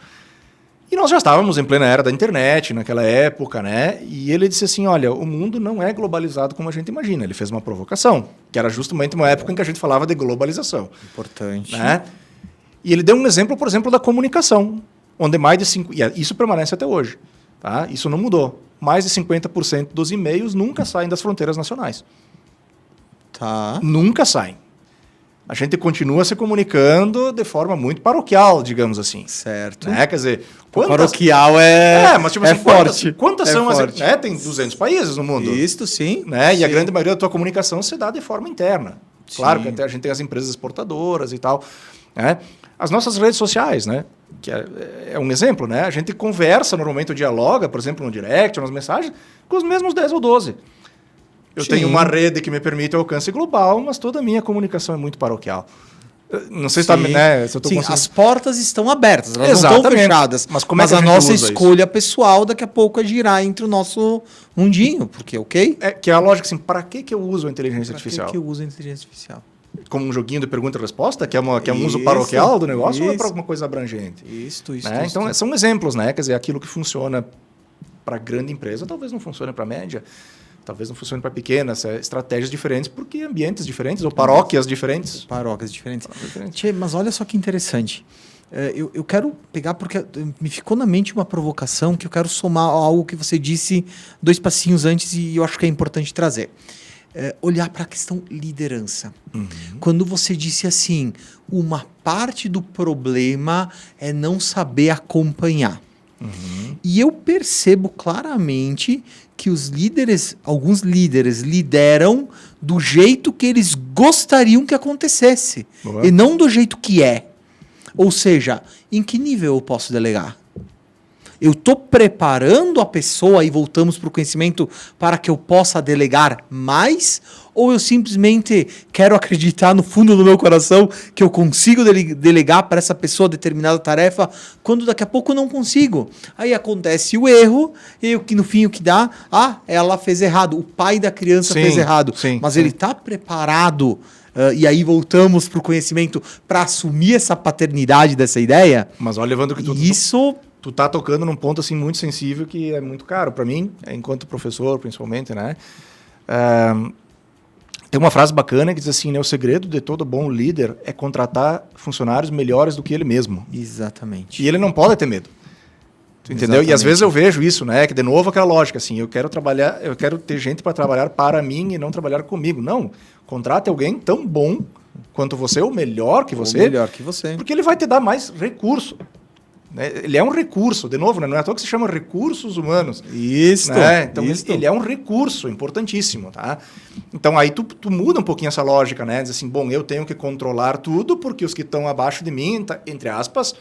E nós já estávamos em plena era da internet naquela época, né? E ele disse assim, olha, o mundo não é globalizado como a gente imagina. Ele fez uma provocação, que era justamente uma época em que a gente falava de globalização. Importante. Né? E ele deu um exemplo, por exemplo, da comunicação, onde mais de 5... E isso permanece até hoje. Tá? Isso não mudou. Mais de 50% dos e-mails nunca saem das fronteiras nacionais. Tá. Nunca saem. A gente continua se comunicando de forma muito paroquial, digamos assim. Certo. Né? Quer dizer... Paroquial mas tipo assim, forte. Quantas são as... Né? Tem 200 países no mundo. Isso, sim. Né? Sim. E a grande maioria da tua comunicação se dá de forma interna. Sim. Claro que até a gente tem as empresas exportadoras e tal. Né? As nossas redes sociais, né? Que é um exemplo, né? A gente conversa, normalmente dialoga, por exemplo, no direct, nas mensagens, com os mesmos 10 ou 12. Eu tenho uma rede que me permite alcance global, mas toda a minha comunicação é muito paroquial. Não sei se está... Né, se eu tô conseguindo... As portas estão abertas, elas não estão fechadas. Mas como é que a nossa usa escolha pessoal daqui a pouco é girar entre o nosso mundinho, porque ok? Que é a lógica assim, para que eu uso a inteligência artificial? Para que eu uso a inteligência artificial? Como um joguinho de pergunta e resposta, que é um uso paroquial do negócio, ou é para alguma coisa abrangente? Isso. Né? Então, são exemplos, né? Quer dizer, aquilo que funciona para grande empresa, talvez não funcione para média. Talvez não funcione para pequenas, estratégias diferentes, porque ambientes diferentes, ou paróquias diferentes. Paróquias diferentes. Tchê, mas olha só que interessante. Eu quero pegar, porque me ficou na mente uma provocação que eu quero somar a algo que você disse 2 passinhos antes e eu acho que é importante trazer. olhar para a questão liderança. Quando você disse assim, uma parte do problema é não saber acompanhar. E eu percebo claramente que alguns líderes lideram do jeito que eles gostariam que acontecesse. Boa. E não do jeito que é. Ou seja, em que nível eu posso delegar? Eu estou preparando a pessoa, e voltamos para o conhecimento, para que eu possa delegar mais? Ou eu simplesmente quero acreditar no fundo do meu coração que eu consigo delegar para essa pessoa determinada tarefa, quando daqui a pouco eu não consigo? Aí acontece o erro, e no fim o que dá? Ela fez errado, o pai da criança fez errado. Mas ele está preparado, e aí voltamos para o conhecimento, para assumir essa paternidade dessa ideia? Mas olha, Evandro, que tu tá tocando num ponto assim muito sensível que é muito caro para mim, enquanto professor, principalmente, né? Tem uma frase bacana que diz assim, né? O segredo de todo bom líder é contratar funcionários melhores do que ele mesmo. Exatamente. E ele não pode ter medo. Tu entendeu? Exatamente. E às vezes eu vejo isso, né? Que de novo aquela lógica assim, eu quero ter gente para trabalhar para mim e não trabalhar comigo. Não, contrate alguém tão bom quanto você, ou melhor que você. Ou melhor que você. Porque ele vai te dar mais recurso. Ele é um recurso, de novo, né? Não é à toa que se chama recursos humanos. Isso. Né? Então, ele é um recurso importantíssimo. Tá? Então, aí tu muda um pouquinho essa lógica, né? Diz assim, bom, eu tenho que controlar tudo porque os que estão abaixo de mim, entre aspas,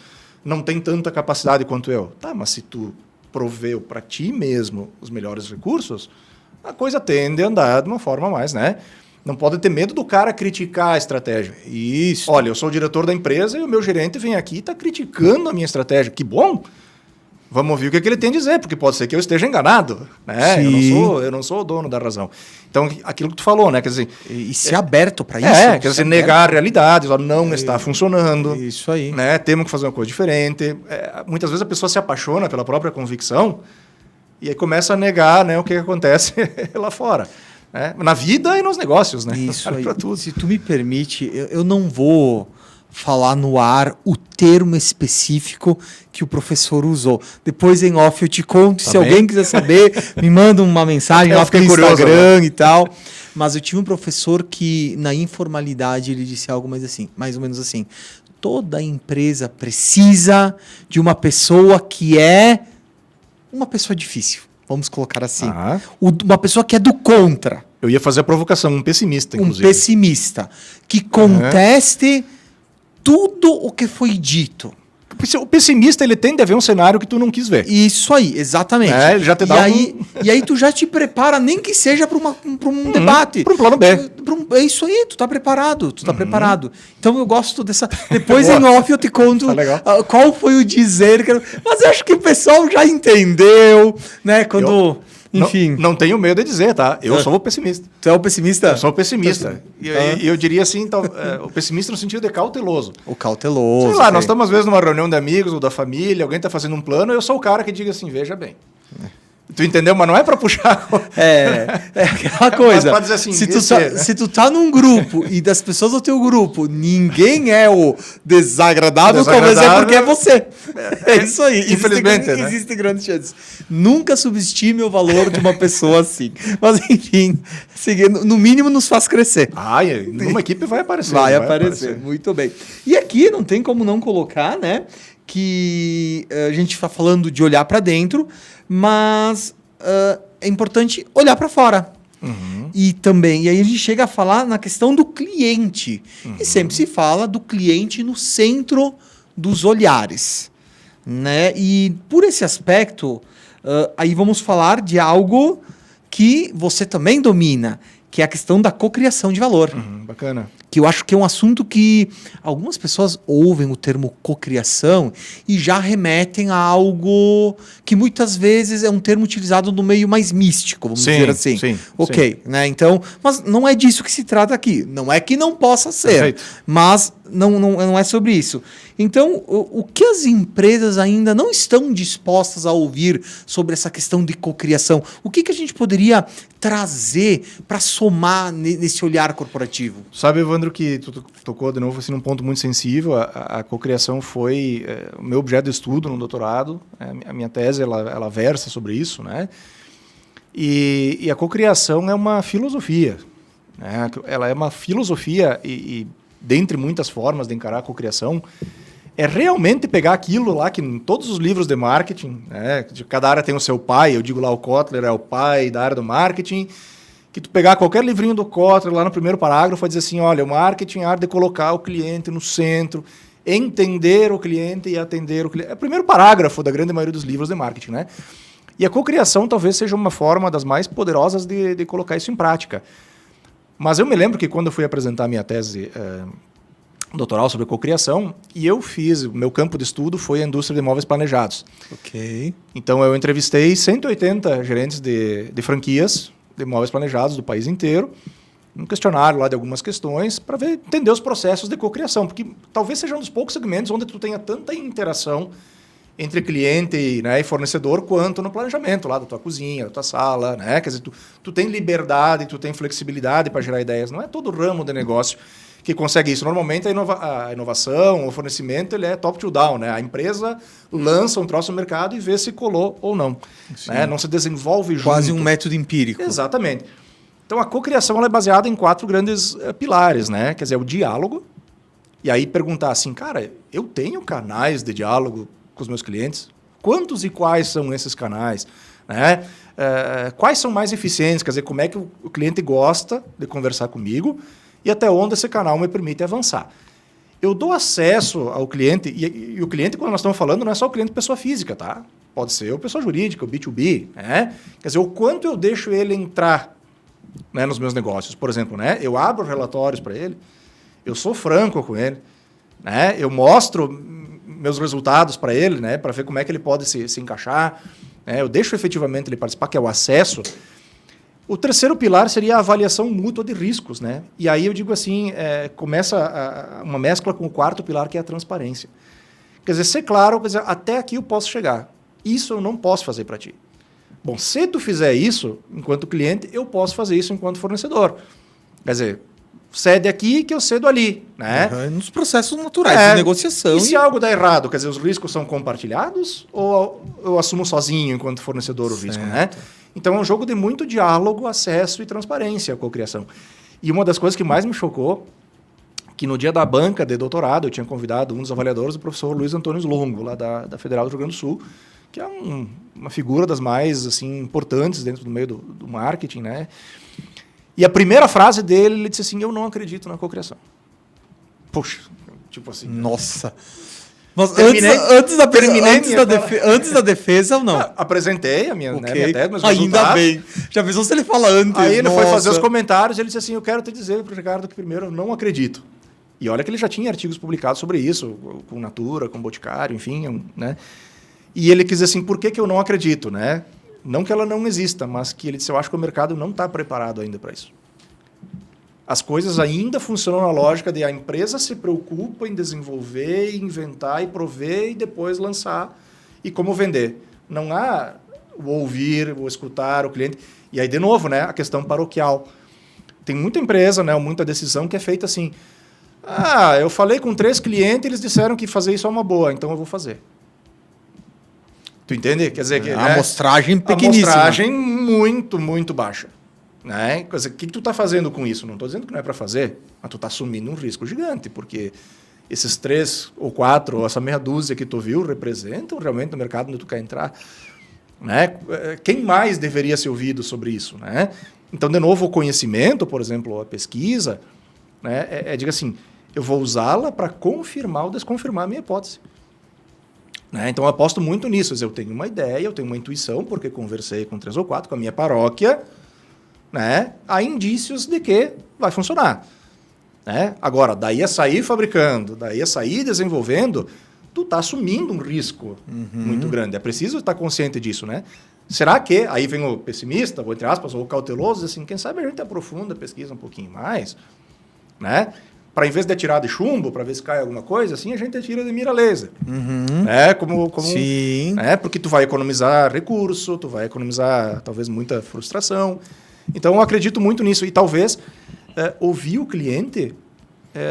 não têm tanta capacidade quanto eu. Tá, mas se tu proveu para ti mesmo os melhores recursos, a coisa tende a andar de uma forma mais, né? Não pode ter medo do cara criticar a estratégia. Isso. Olha, eu sou o diretor da empresa e o meu gerente vem aqui e está criticando a minha estratégia. Que bom! Vamos ouvir o que ele tem a dizer, porque pode ser que eu esteja enganado. Né? Eu não sou o dono da razão. Então, aquilo que tu falou, né? Quer dizer, e ser aberto para isso. Quer dizer, negar a realidade, não está funcionando. Isso aí. Né? Temos que fazer uma coisa diferente. Muitas vezes a pessoa se apaixona pela própria convicção e aí começa a negar, né, o que acontece lá fora. Na vida e nos negócios, né? Isso aí. Se tu me permite, eu não vou falar no ar o termo específico que o professor usou. Depois em off eu te conto. Se alguém quiser saber, me manda uma mensagem lá no Instagram e tal. Mas eu tive um professor que na informalidade ele disse algo mais ou menos assim: toda empresa precisa de uma pessoa que é uma pessoa difícil. Vamos colocar assim. Uma pessoa que é do contra. Eu ia fazer a provocação, um pessimista, inclusive. Um pessimista. Que conteste tudo o que foi dito. O pessimista, ele tende a ver um cenário que tu não quis ver. Isso aí, exatamente. Ele já te dá e aí tu já te prepara, nem que seja para um debate. Para um plano B. É isso aí, tu tá preparado. Preparado. Então eu gosto dessa... Depois em off eu te conto qual foi o dizer. Mas eu acho que o pessoal já entendeu, né? Quando... Enfim. Não tenho medo de dizer, tá? Eu sou o pessimista. Tu é o pessimista? Eu sou o pessimista. E eu diria assim, então, o pessimista no sentido de cauteloso. O cauteloso. Sei lá, nós estamos às vezes numa reunião de amigos ou da família, alguém está fazendo um plano, eu sou o cara que diga assim, veja bem. Tu entendeu? Mas não é para puxar. É aquela coisa. Mas pode dizer assim, se tu tá num grupo e das pessoas do teu grupo, ninguém é o desagradável, talvez é porque é você. É isso aí. Infelizmente, Existem grandes chances. Nunca subestime o valor de uma pessoa assim. Mas enfim, no mínimo nos faz crescer. Numa equipe vai aparecer. Vai aparecer. Muito bem. E aqui não tem como não colocar, né? Que a gente está falando de olhar para dentro, mas é importante olhar para fora. E aí a gente chega a falar na questão do cliente. E sempre se fala do cliente no centro dos olhares. Né? E por esse aspecto, aí vamos falar de algo que você também domina, que é a questão da cocriação de valor. Bacana. Que eu acho que é um assunto que algumas pessoas ouvem o termo cocriação e já remetem a algo que muitas vezes é um termo utilizado no meio mais místico, vamos dizer assim. Sim. Né? Então, mas não é disso que se trata aqui. Não é que não possa ser, perfeito, mas não é sobre isso. Então, o que as empresas ainda não estão dispostas a ouvir sobre essa questão de cocriação? O que a gente poderia trazer para somar nesse olhar corporativo? Sabe, Evandro, que tu tocou de novo assim, num ponto muito sensível. A cocriação foi o meu objeto de estudo no doutorado. A minha tese ela versa sobre isso, né? E a cocriação é uma filosofia. né? Ela é uma filosofia e dentre muitas formas de encarar a cocriação, é realmente pegar aquilo lá que em todos os livros de marketing, né, de cada área tem o seu pai, eu digo lá o Kotler é o pai da área do marketing, que tu pegar qualquer livrinho do Kotler lá no primeiro parágrafo e dizer assim, olha, o marketing é a arte de colocar o cliente no centro, entender o cliente e atender o cliente. É o primeiro parágrafo da grande maioria dos livros de marketing, né? E a cocriação talvez seja uma forma das mais poderosas de colocar isso em prática. Mas eu me lembro que quando eu fui apresentar a minha tese doutoral sobre cocriação, e eu fiz, o meu campo de estudo foi a indústria de imóveis planejados. Ok. Então eu entrevistei 180 gerentes de franquias de imóveis planejados do país inteiro, um questionário lá de algumas questões para entender os processos de cocriação, porque talvez seja um dos poucos segmentos onde tu tenha tanta interação entre cliente, né, e fornecedor quanto no planejamento lá da tua cozinha, da tua sala, né? Quer dizer, tu tem liberdade, tu tem flexibilidade para gerar ideias. Não é todo ramo de negócio que consegue isso. Normalmente a inovação, o fornecimento, ele é top-to-down, né? A empresa lança um troço no mercado e vê se colou ou não. Né? Não se desenvolve junto. Quase um método empírico. Exatamente. Então, a cocriação ela é baseada em 4 grandes pilares, né? Quer dizer, o diálogo. E aí perguntar assim, cara, eu tenho canais de diálogo com os meus clientes? Quantos e quais são esses canais? Né? Quais são mais eficientes? Quer dizer, como é que o cliente gosta de conversar comigo e até onde esse canal me permite avançar? Eu dou acesso ao cliente, e o cliente, quando nós estamos falando, não é só o cliente pessoa física, tá? Pode ser o pessoa jurídica, o B2B. Né? Quer dizer, o quanto eu deixo ele entrar, né, nos meus negócios. Por exemplo, né, eu abro relatórios para ele, eu sou franco com ele, né, eu mostro meus resultados para ele, né, para ver como é que ele pode se encaixar, né, eu deixo efetivamente ele participar, que é o acesso. O terceiro pilar seria a avaliação mútua de riscos. Né? E aí eu digo assim, começa uma mescla com o quarto pilar, que é a transparência. Quer dizer, ser claro, quer dizer, até aqui eu posso chegar. Isso eu não posso fazer para ti. Bom, se tu fizer isso enquanto cliente, eu posso fazer isso enquanto fornecedor. Quer dizer, cede aqui que eu cedo ali. Né? Nos processos naturais de negociação. E se algo dá errado, quer dizer, os riscos são compartilhados ou eu assumo sozinho enquanto fornecedor o risco? Né? Então é um jogo de muito diálogo, acesso e transparência à cocriação. E uma das coisas que mais me chocou, que no dia da banca de doutorado eu tinha convidado um dos avaliadores, o professor Luiz Antônio Longo, lá da Federal do Rio Grande do Sul, que é uma figura das mais assim, importantes dentro do meio do marketing, né? E a primeira frase dele, ele disse assim, eu não acredito na cocriação. Poxa, tipo assim... Nossa! Mas antes da defesa ou não? Apresentei a minha, minha tese, mas ainda bem. Já pensou se ele fala antes? Aí ele foi fazer os comentários e ele disse assim, eu quero te dizer para o Ricardo que primeiro eu não acredito. E olha que ele já tinha artigos publicados sobre isso, com Natura, com Boticário, enfim, né? E ele quis dizer assim, por que eu não acredito, né? Não que ela não exista, mas que ele disse, eu acho que o mercado não está preparado ainda para isso. As coisas ainda funcionam na lógica de a empresa se preocupa em desenvolver, inventar e prover e depois lançar e como vender. Não há o ouvir, o escutar o cliente. E aí, de novo, né, a questão paroquial. Tem muita empresa, né, muita decisão que é feita assim, eu falei com 3 clientes, eles disseram que fazer isso é uma boa, então eu vou fazer. Tu entende? Quer dizer, que a amostragem pequeníssima. A amostragem muito, muito baixa. Né? Quer dizer, o que tu está fazendo com isso? Não estou dizendo que não é para fazer, mas tu está assumindo um risco gigante, porque esses 3 ou 4, ou essa meia dúzia que tu viu, representam realmente o mercado onde tu quer entrar. Né? Quem mais deveria ser ouvido sobre isso? Né? Então, de novo, o conhecimento, por exemplo, a pesquisa, né, diga assim, eu vou usá-la para confirmar ou desconfirmar a minha hipótese. Né? Então, eu aposto muito nisso. Eu tenho uma ideia, eu tenho uma intuição, porque conversei com 3 ou 4, com a minha paróquia, né? Há indícios de que vai funcionar. Né? Agora, daí a sair fabricando, daí a sair desenvolvendo, tu está assumindo um risco muito grande. É preciso estar consciente disso. Né? Será que, aí vem o pessimista, ou entre aspas, ou o cauteloso, assim, quem sabe a gente aprofunda, pesquisa um pouquinho mais, né? Para, em vez de atirar de chumbo, para ver se cai alguma coisa, assim, a gente atira de mira laser. Né? Sim. Né? Porque tu vai economizar recurso, tu vai economizar, talvez, muita frustração. Então, eu acredito muito nisso. E talvez ouvir o cliente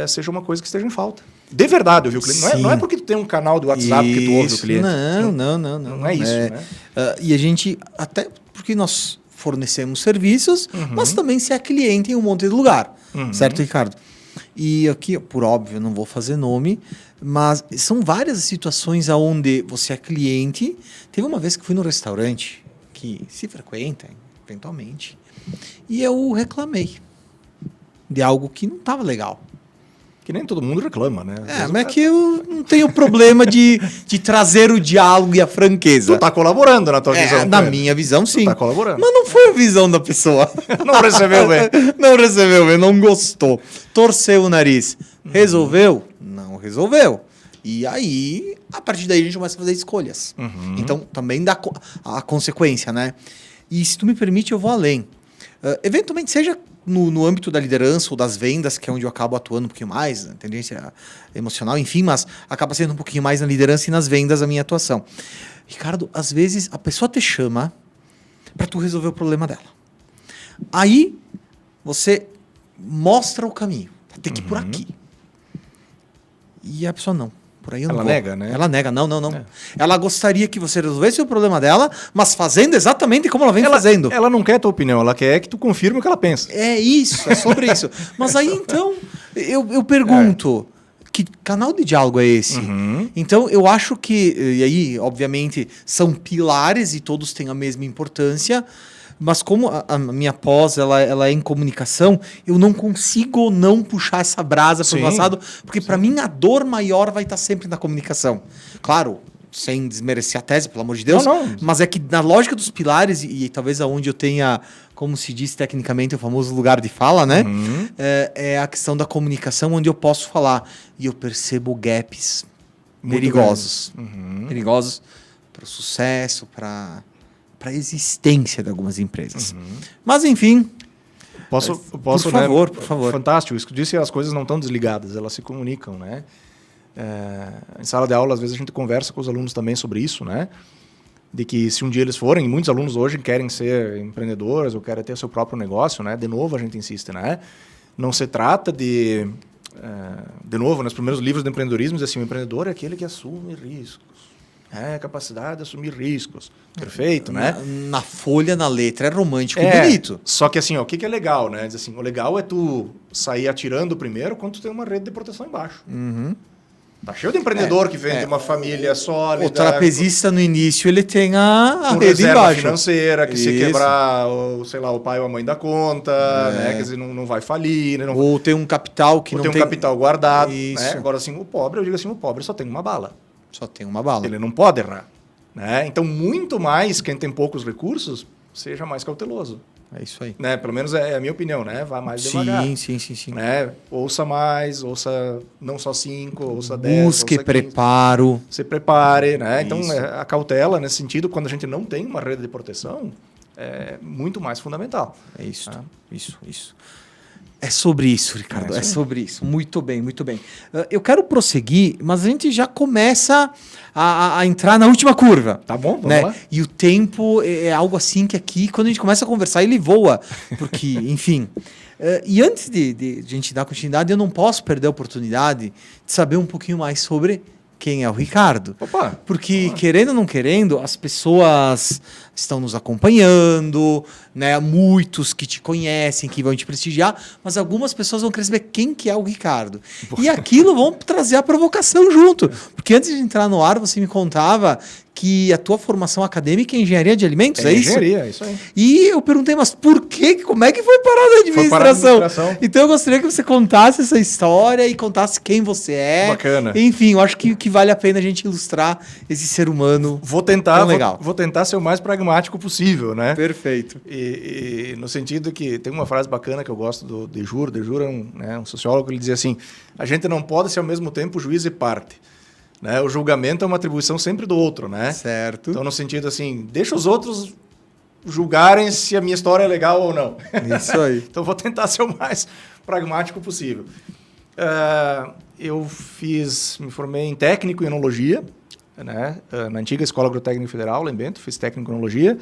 seja uma coisa que esteja em falta. De verdade, ouvir o cliente. Não é porque tu tem um canal do WhatsApp que tu ouve o cliente. Não. Não é isso. Né? E a gente, até porque nós fornecemos serviços, mas também se é cliente em um monte de lugar. Certo, Ricardo? E aqui, por óbvio, não vou fazer nome, mas são várias situações onde você é cliente. Teve uma vez que fui no restaurante, que se frequenta, eventualmente, e eu reclamei de algo que não estava legal. Que nem todo mundo reclama, né? Mas é que eu não tenho problema de trazer o diálogo e a franqueza. Tu tá colaborando na tua visão. Na minha visão, sim. Tu tá colaborando. Mas não foi a visão da pessoa. Não recebeu bem. Não recebeu bem, não gostou. Torceu o nariz. Resolveu? Não resolveu. E aí, a partir daí, a gente começa a fazer escolhas. Então, também dá a consequência, né? E se tu me permite, eu vou além. Eventualmente, seja no âmbito da liderança ou das vendas, que é onde eu acabo atuando um pouquinho mais, na tendência emocional, enfim, mas acaba sendo um pouquinho mais na liderança e nas vendas a minha atuação. Ricardo, às vezes a pessoa te chama para tu resolver o problema dela. Aí você mostra o caminho. Tem que ir por aqui. E a pessoa não. Por aí eu não Ela vou. nega, né? Ela nega, não. Ela gostaria que você resolvesse o problema dela, mas fazendo exatamente como ela vem fazendo. Ela não quer a tua opinião, ela quer que tu confirme o que ela pensa. É isso, é sobre isso. Mas aí, então, eu pergunto, que canal de diálogo é esse? Então, eu acho que, e aí, obviamente, são pilares e todos têm a mesma importância, mas como a minha pós ela é em comunicação, eu não consigo não puxar essa brasa para o passado, porque para mim a dor maior vai estar sempre na comunicação. Claro, sem desmerecer a tese, pelo amor de Deus, mas é que na lógica dos pilares, e talvez aonde eu tenha, como se diz tecnicamente, o famoso lugar de fala, né? É a questão da comunicação, onde eu posso falar e eu percebo gaps perigosos. Perigosos para o sucesso, para a existência de algumas empresas. Mas, enfim... Posso, por favor, por favor. Fantástico. Isso que eu disse, as coisas não estão desligadas, elas se comunicam, né? Em sala de aula, às vezes, a gente conversa com os alunos também sobre isso, né? De que se um dia eles forem, e muitos alunos hoje querem ser empreendedores ou querem ter seu próprio negócio, né? De novo, a gente insiste, né? Não se trata de novo, nos primeiros livros de empreendedorismo, diz assim, o empreendedor é aquele que assume riscos. Capacidade de assumir riscos. Perfeito, né? Na folha, na letra, é romântico e bonito. Só que assim, ó, o que é legal, né? Diz assim, o legal é tu sair atirando primeiro quando tu tem uma rede de proteção embaixo. Tá cheio de empreendedor que vem de uma família sólida. O trapezista, no início, ele tem a rede reserva embaixo. financeira, que se quebrar, sei lá, o pai ou a mãe dá conta, né? Quer dizer, não vai falir. Né? Ou tem um capital que ou não tem um capital guardado. Isso. Né? Agora, assim, o pobre, eu digo assim, o pobre só tem uma bala. Só tem uma bala. Ele não pode errar. Né? Então, muito mais quem tem poucos recursos, seja mais cauteloso. É isso aí. Né? Pelo menos é a minha opinião, né? Vá mais devagar. Sim. Né? Ouça mais, ouça não só 5, ouça 10. Busque ouça 15. preparo. Se prepare, né? Então, Isso. a cautela, nesse sentido, quando a gente não tem uma rede de proteção, é muito mais fundamental. É isso. Isso. É sobre isso, Ricardo. É sobre isso. Muito bem, muito bem. Eu quero prosseguir, mas a gente já começa a entrar na última curva. Tá bom, vamos né? lá. E o tempo é algo assim que aqui, quando a gente começa a conversar, ele voa. Porque, enfim... E antes de a gente dar continuidade, eu não posso perder a oportunidade de saber um pouquinho mais sobre quem é o Ricardo. Opa! Porque, querendo ou não querendo, as pessoas estão nos acompanhando, né? Muitos que te conhecem, que vão te prestigiar, mas algumas pessoas vão querer saber quem que é o Ricardo. E aquilo vão trazer a provocação junto. Porque antes de entrar no ar, você me contava que a tua formação acadêmica é engenharia de alimentos, é isso? Engenharia, isso aí. E eu perguntei, mas por quê? Como é que foi parar na administração? Então eu gostaria que você contasse essa história e contasse quem você é. Bacana. Enfim, eu acho que vale a pena a gente ilustrar esse ser humano. Vou tentar, legal. Vou tentar ser o mais pragmático possível, né? Perfeito. E no sentido que tem uma frase bacana que eu gosto do Dejur. Dejur é um sociólogo, ele dizia assim, a gente não pode ser ao mesmo tempo juiz e parte. Né? O julgamento é uma atribuição sempre do outro, né? Certo. Então, no sentido assim, deixa os outros julgarem se a minha história é legal ou não. Isso aí. Então, vou tentar ser o mais pragmático possível. Eu me formei em técnico em enologia, né? Na antiga Escola Agrotécnica Federal, lá em Bento, fiz técnico em enologia.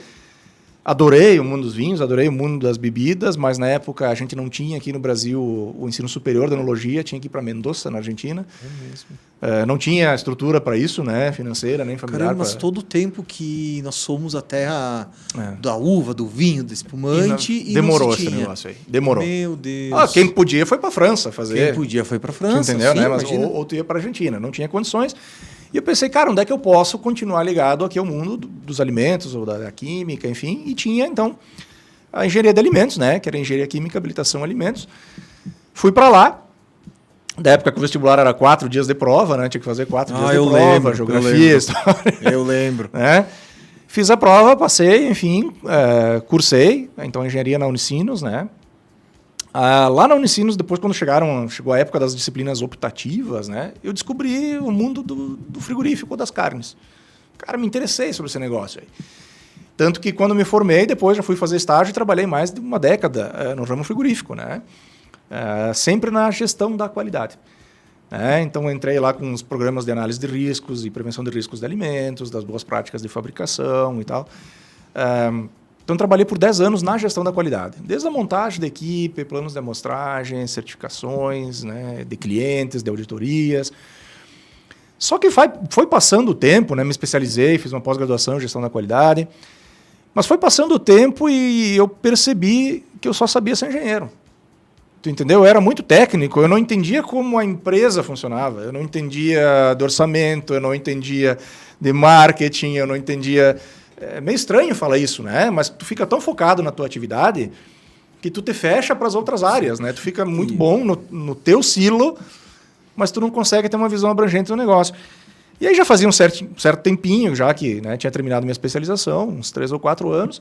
Adorei o mundo dos vinhos, adorei o mundo das bebidas, mas na época a gente não tinha aqui no Brasil o ensino superior da enologia, tinha que ir para Mendoza, na Argentina. É mesmo. Não tinha estrutura para isso, né? Financeira, nem familiar. Caramba, mas todo o tempo que nós somos a terra da uva, do vinho, do espumante... E demorou não se esse tinha. negócio aí. Demorou. Meu Deus. Quem podia foi para a França fazer. Quem podia foi para a França. Entendeu, sim, né? Mas, imagina. ou tu ia para a Argentina. Não tinha condições. E eu pensei, cara, onde é que eu posso continuar ligado aqui ao mundo dos alimentos ou da química, enfim. E tinha, então, a engenharia de alimentos, né? Que era engenharia química, habilitação alimentos. Fui para lá. Da época que o vestibular era 4 dias de prova, né? Tinha que fazer 4 dias de prova, lembro, geografia, história. Eu lembro. Né? Fiz a prova, passei, enfim, cursei, então engenharia na Unicinos, né? Lá na Unicinos, depois quando chegou a época das disciplinas optativas, né? Eu descobri o mundo do frigorífico, das carnes. Cara, me interessei sobre esse negócio aí. Tanto que quando me formei, depois já fui fazer estágio e trabalhei mais de uma década no ramo frigorífico, né? Sempre na gestão da qualidade. Então, entrei lá com os programas de análise de riscos e prevenção de riscos de alimentos, das boas práticas de fabricação e tal. Então, trabalhei por 10 anos na gestão da qualidade. Desde a montagem da equipe, planos de amostragem, certificações, né, de clientes, de auditorias. Só que foi passando o tempo, né, me especializei, fiz uma pós-graduação em gestão da qualidade. Mas foi passando o tempo e eu percebi que eu só sabia ser engenheiro. Tu entendeu? Eu era muito técnico, eu não entendia como a empresa funcionava, eu não entendia de orçamento, eu não entendia de marketing, eu não entendia... É meio estranho falar isso, né? Mas tu fica tão focado na tua atividade que tu te fecha para as outras áreas, né? Tu fica muito bom no teu silo, mas tu não consegue ter uma visão abrangente do negócio. E aí já fazia um certo tempinho, já que, né, tinha terminado minha especialização, uns 3 ou 4 anos.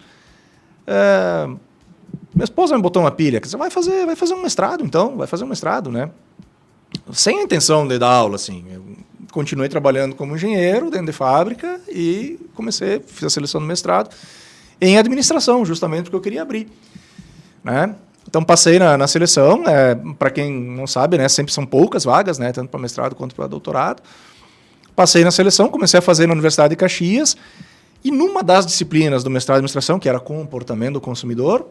Minha esposa me botou uma pilha, que você vai fazer um mestrado, então, vai fazer um mestrado, né? Sem a intenção de dar aula, assim. Eu continuei trabalhando como engenheiro dentro de fábrica e fiz a seleção do mestrado em administração, justamente porque eu queria abrir, né? Então, passei na seleção, para quem não sabe, né, sempre são poucas vagas, né, tanto para mestrado quanto para doutorado. Passei na seleção, comecei a fazer na Universidade de Caxias. E numa das disciplinas do mestrado de administração, que era comportamento do consumidor,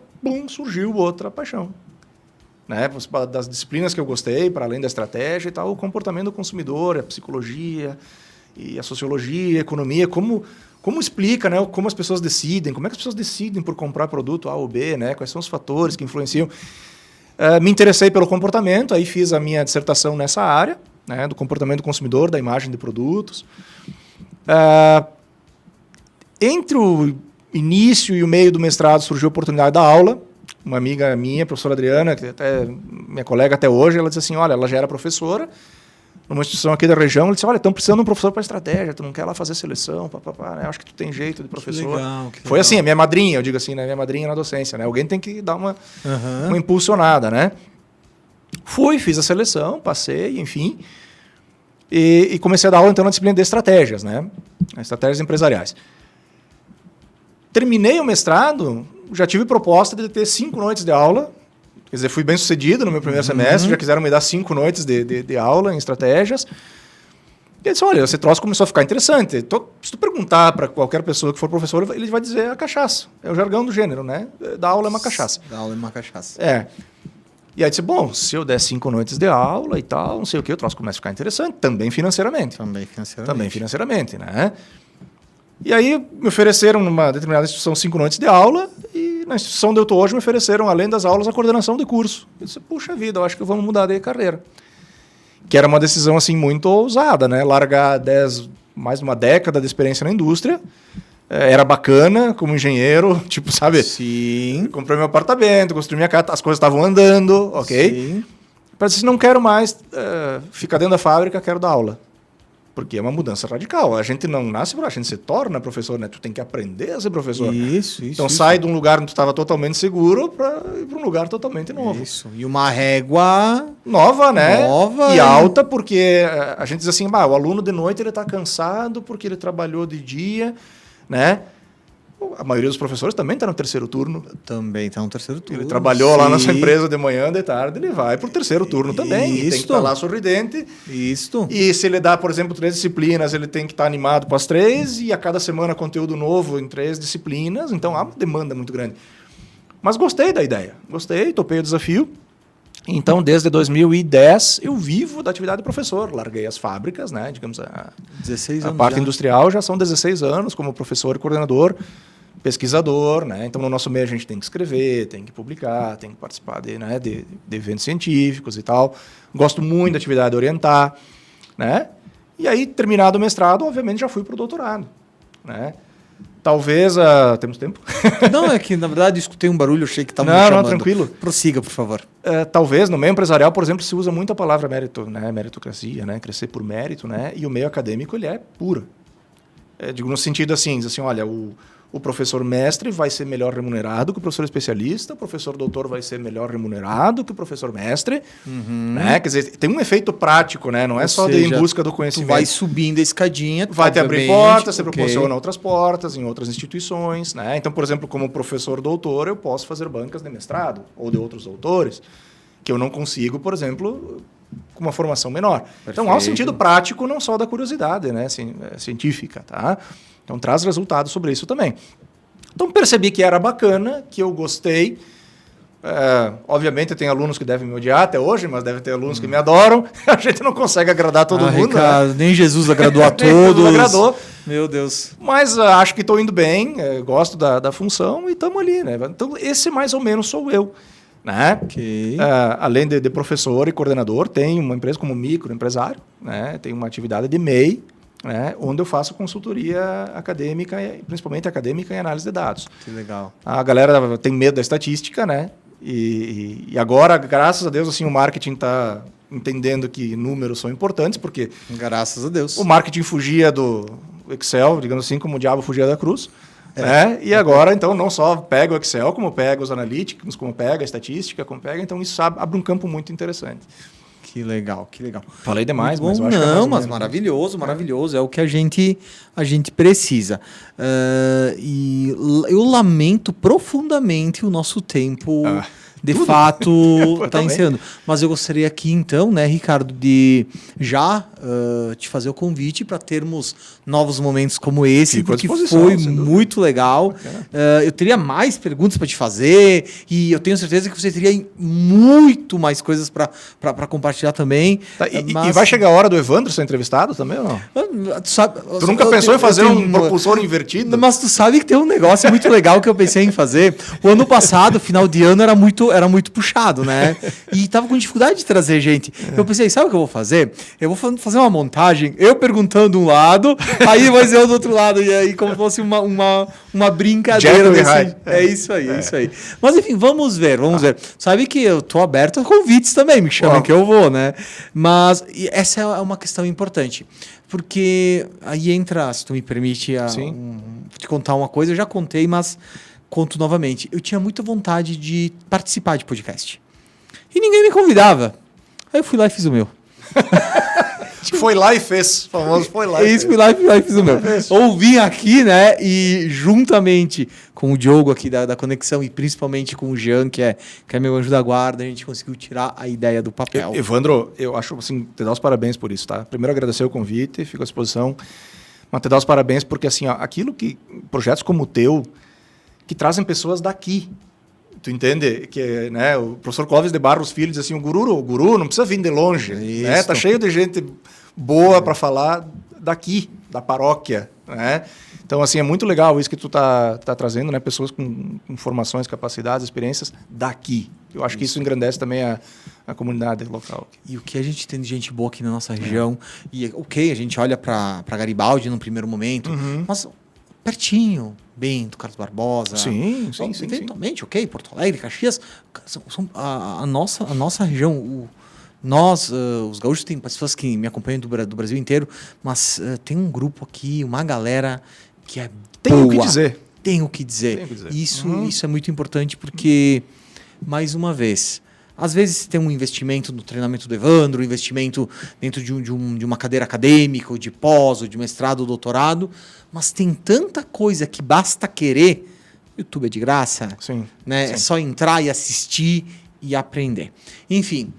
surgiu outra paixão. Né? Das disciplinas que eu gostei, para além da estratégia e tal, o comportamento do consumidor, a psicologia, e a sociologia, a economia, como explica, né, como as pessoas decidem, como é que as pessoas decidem por comprar produto A ou B, né, quais são os fatores que influenciam. Me interessei pelo comportamento, aí fiz a minha dissertação nessa área, né, do comportamento do consumidor, da imagem de produtos. Entre o início e o meio do mestrado surgiu a oportunidade da aula. Uma amiga minha, a professora Adriana, que é minha colega até hoje, ela disse assim, olha, ela já era professora numa instituição aqui da região, ela disse, olha, estão precisando de um professor para estratégia, tu não quer lá fazer seleção, né? Acho que tu tem jeito de professor. Que legal. Foi assim, a minha madrinha, eu digo assim, né? Minha madrinha na docência, né? Alguém tem que dar uma impulsionada, né? Fiz a seleção, passei, enfim, e comecei a dar aula então na disciplina de estratégias, né? Estratégias empresariais. Terminei o mestrado, já tive proposta de ter 5 noites de aula. Quer dizer, fui bem sucedido no meu primeiro semestre, já quiseram me dar 5 noites de aula em estratégias. E eu disse, olha, esse troço começou a ficar interessante. Se tu perguntar para qualquer pessoa que for professor, ele vai dizer a cachaça. É o jargão do gênero, né? Dar aula é uma cachaça. Dar aula é uma cachaça. E aí eu disse, bom, se eu der 5 noites de aula e tal, não sei o que, o troço começa a ficar interessante, também financeiramente. Também financeiramente, né? E aí me ofereceram, numa determinada instituição, 5 noites de aula, e na instituição onde eu estou hoje me ofereceram, além das aulas, a coordenação de curso. Eu disse, puxa vida, eu acho que vamos mudar de carreira. Que era uma decisão assim muito ousada, né? Largar mais de uma década de experiência na indústria, era bacana como engenheiro, tipo, sabe? Sim. Comprei meu apartamento, construí minha casa, as coisas estavam andando, ok? Sim. Mas disse, não quero mais ficar dentro da fábrica, quero dar aula. Porque é uma mudança radical. A gente não nasce a gente se torna professor, né? Tu tem que aprender a ser professor. Isso. Então sai de um lugar onde tu estava totalmente seguro para ir para um lugar totalmente novo. Isso. E uma régua nova, né? Nova. E alta, porque a gente diz assim, o aluno de noite ele está cansado porque ele trabalhou de dia, né? A maioria dos professores também está no terceiro turno. Também está no terceiro turno. Ele trabalhou lá na sua empresa de manhã, de tarde, ele vai para o terceiro turno também. E tem que estar lá sorridente. Isso. E se ele dá, por exemplo, 3 disciplinas, ele tem que estar animado para as 3, e a cada semana conteúdo novo em 3 disciplinas. Então há uma demanda muito grande. Mas gostei da ideia. Gostei, topei o desafio. Então, desde 2010, eu vivo da atividade de professor. Larguei as fábricas, né? Digamos, 16 a anos parte já. industrial já são 16 anos como professor e coordenador, pesquisador, né? Então, no nosso meio, a gente tem que escrever, tem que publicar, tem que participar de eventos científicos e tal. Gosto muito da atividade de orientar, né? E aí, terminado o mestrado, obviamente, já fui para o doutorado, né? Talvez... temos tempo? Não, é que, na verdade, escutei um barulho, achei que estava me Não, chamando. tranquilo. Prossiga, por favor. Talvez, no meio empresarial, por exemplo, se usa muito a palavra mérito, né? Meritocracia, né? Crescer por mérito, né? E o meio acadêmico, ele é puro. Digo, no sentido assim, olha, o professor mestre vai ser melhor remunerado que o professor especialista, o professor doutor vai ser melhor remunerado que o professor mestre, né? Quer dizer, tem um efeito prático, né? Não é só de ir em busca do conhecimento. Tu vai subindo a escadinha, vai te abrir portas, você okay. proporciona outras portas em outras instituições, né? Então, por exemplo, como professor doutor, eu posso fazer bancas de mestrado ou de outros doutores, que eu não consigo, por exemplo, com uma formação menor. Perfeito. Então, há um sentido prático, não só da curiosidade, né? Científica, tá? Então, traz resultados sobre isso também. Então, percebi que era bacana, que eu gostei. Obviamente, tem alunos que devem me odiar até hoje, mas deve ter alunos que me adoram. A gente não consegue agradar todo mundo. Ricardo, né? Nem Jesus agradou a todos. Jesus agradou. Meu Deus. Mas acho que estou indo bem, gosto da função e estamos ali, né? Então, esse mais ou menos sou eu. Né? Okay. Além de professor e coordenador, tenho uma empresa como microempresário, né? Tenho uma atividade de MEI, né? Onde eu faço consultoria acadêmica, principalmente acadêmica em análise de dados. Que legal. A galera tem medo da estatística, né? E agora, graças a Deus, assim, o marketing está entendendo que números são importantes, porque... Graças a Deus. O marketing fugia do Excel, digamos assim, como o diabo fugia da cruz. Né? E agora, então, não só pega o Excel, como pega os analytics, como pega a estatística, como pega... Então, isso abre um campo muito interessante. Que legal, que legal. Falei demais, bom, mas eu acho que mas maravilhoso, maravilhoso. É o que a gente precisa. E eu lamento profundamente o nosso tempo... de fato, está encerrando. Mas eu gostaria aqui, então, né, Ricardo, de já te fazer o convite para termos novos momentos como esse, porque foi muito legal. Eu teria mais perguntas para te fazer e eu tenho certeza que você teria muito mais coisas para compartilhar também. Tá, e vai chegar a hora do Evandro ser entrevistado também ou não? Tu nunca pensou em fazer um propulsor invertido? Mas tu sabe que tem um negócio muito legal que eu pensei em fazer. O ano passado, final de ano, era muito puxado, né? E tava com dificuldade de trazer gente. Eu pensei, sabe o que eu vou fazer? Eu vou fazer uma montagem, eu perguntando um lado, aí vai ser o do outro lado, e aí como se fosse uma brincadeira. Assim. É isso aí. Mas enfim, vamos ver. Sabe que eu tô aberto a convites também, me chamem que eu vou, né? Mas essa é uma questão importante. Porque aí entra, se tu me permite, te contar uma coisa, eu já contei, mas conto novamente. Eu tinha muita vontade de participar de podcast. E ninguém me convidava. Aí eu fui lá e fiz o meu. Foi lá e fez. O famoso foi lá. Fui lá e fiz o meu. Ouvi aqui, né? E juntamente com o Diogo aqui da Conexão e principalmente com o Jean, que é meu anjo da guarda, a gente conseguiu tirar a ideia do papel. Evandro, eu acho assim, te dar os parabéns por isso, tá? Primeiro agradecer o convite, fico à disposição. Mas te dar os parabéns porque assim, aquilo que projetos como o teu que trazem pessoas daqui. Tu entende? Que, né, o professor Clóvis de Barros Filho diz assim, o guru não precisa vir de longe. Né? Tá cheio de gente boa para falar daqui, da paróquia. Né? Então, assim, é muito legal isso que tu tá trazendo, né? Pessoas com formações, capacidades, experiências daqui. Eu acho que isso engrandece também a comunidade local. E o que a gente tem de gente boa aqui na nossa região, e a gente olha para Garibaldi num primeiro momento, mas pertinho, Bento, Carlos Barbosa. Sim. Eventualmente, Porto Alegre, Caxias, a nossa região, nós, os gaúchos, tem pessoas que me acompanham do Brasil inteiro, mas tem um grupo aqui, uma galera que é Tem o que dizer. Tem o que dizer. Isso é muito importante porque, mais uma vez, Às vezes tem um investimento no treinamento do Evandro, um investimento dentro de uma cadeira acadêmica, ou de pós, ou de mestrado, ou doutorado, mas tem tanta coisa que basta querer. YouTube é de graça, Sim, né? sim. É só entrar e assistir e aprender. Enfim,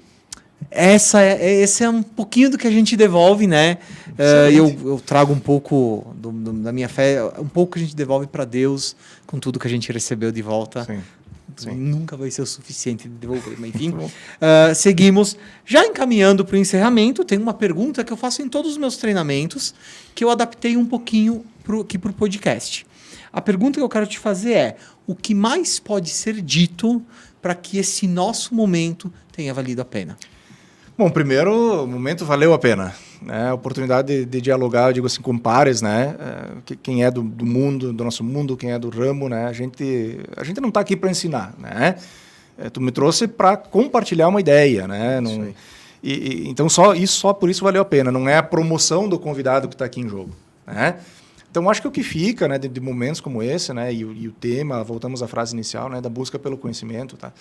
esse é um pouquinho do que a gente devolve, né? Eu trago um pouco da minha fé, um pouco que a gente devolve para Deus com tudo que a gente recebeu de volta. Sim. Sim. Nunca vai ser o suficiente de devolver, mas enfim. Seguimos. Já encaminhando para o encerramento, tem uma pergunta que eu faço em todos os meus treinamentos, que eu adaptei um pouquinho aqui para o podcast. A pergunta que eu quero te fazer é: o que mais pode ser dito para que esse nosso momento tenha valido a pena? Bom, primeiro, o momento valeu a pena, né? A oportunidade de dialogar, eu digo assim, com pares, né? Quem é do mundo, do nosso mundo, quem é do ramo, né? A gente não está aqui para ensinar, né? Tu me trouxe para compartilhar uma ideia, né? Então, só por isso valeu a pena. Não é a promoção do convidado que está aqui em jogo, né? Então, acho que o que fica, né, de momentos como esse, né, e o tema, voltamos à frase inicial, né, da busca pelo conhecimento, tá?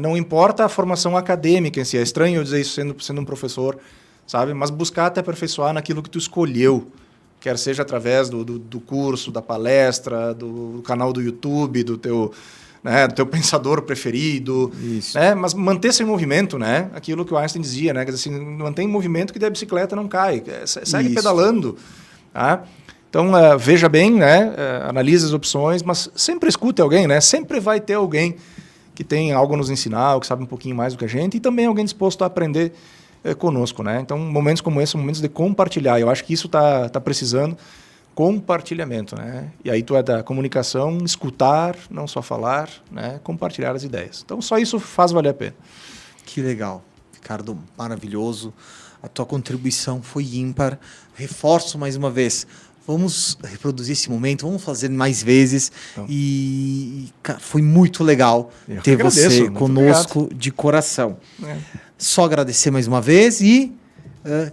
Não importa a formação acadêmica em si, é estranho eu dizer isso sendo um professor, sabe? Mas buscar te aperfeiçoar naquilo que tu escolheu, quer seja através do curso, da palestra, do canal do YouTube, do teu pensador preferido, né? Mas manter-se em movimento, né? Aquilo que o Einstein dizia, né? Quer dizer, assim, mantém em movimento que daí a bicicleta não cai, segue pedalando, tá? Então, veja bem, né? Analise as opções, mas sempre escute alguém, né? Sempre vai ter alguém que tem algo a nos ensinar, ou que sabe um pouquinho mais do que a gente, e também alguém disposto a aprender conosco, né? Então, momentos como esse são momentos de compartilhar. Eu acho que isso tá precisando, compartilhamento, né? E aí tu é da comunicação, escutar, não só falar, né? Compartilhar as ideias. Então, só isso faz valer a pena. Que legal, Ricardo, maravilhoso. A tua contribuição foi ímpar. Reforço mais uma vez. Vamos reproduzir esse momento, vamos fazer mais vezes. Então, e cara, foi muito legal ter você conosco, obrigado. De coração. Só agradecer mais uma vez e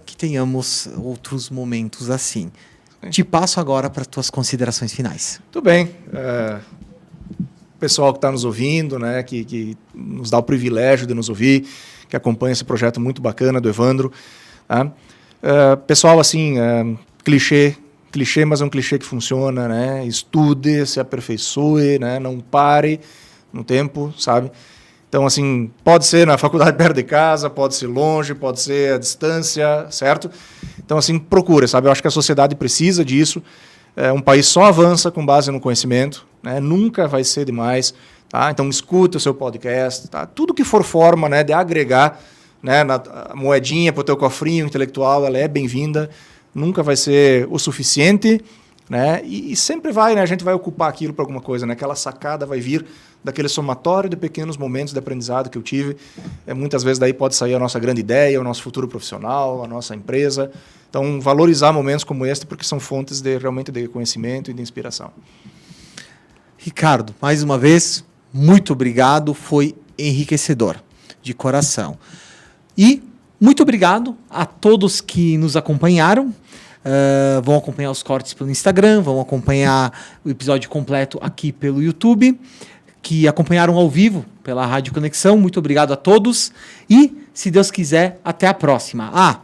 que tenhamos outros momentos assim. Te passo agora para as tuas considerações finais. Tudo bem. Pessoal que está nos ouvindo, né, que nos dá o privilégio de nos ouvir, que acompanha esse projeto muito bacana do Evandro. Tá? Pessoal, assim, clichê, mas é um clichê que funciona, né? Estude, se aperfeiçoe, né? Não pare no tempo, sabe? Então, assim, pode ser na faculdade perto de casa, pode ser longe, pode ser à distância, certo? Então, assim, procura, sabe? Eu acho que a sociedade precisa disso. Um país só avança com base no conhecimento, né? Nunca vai ser demais, tá? Então, escuta o seu podcast, tá? Tudo que for forma, né, de agregar, né, a moedinha para o teu cofrinho intelectual, ela é bem-vinda. Nunca vai ser o suficiente, né? E sempre vai, né? A gente vai ocupar aquilo para alguma coisa, né? Aquela sacada vai vir daquele somatório de pequenos momentos de aprendizado que eu tive. Muitas vezes daí pode sair a nossa grande ideia, o nosso futuro profissional, a nossa empresa. Então, valorizar momentos como este, porque são fontes realmente de conhecimento e de inspiração. Ricardo, mais uma vez, muito obrigado. Foi enriquecedor, de coração. E muito obrigado a todos que nos acompanharam. Vão acompanhar os cortes pelo Instagram, vão acompanhar o episódio completo aqui pelo YouTube, que acompanharam ao vivo pela Rádio Conexão. Muito obrigado a todos e, se Deus quiser, até a próxima.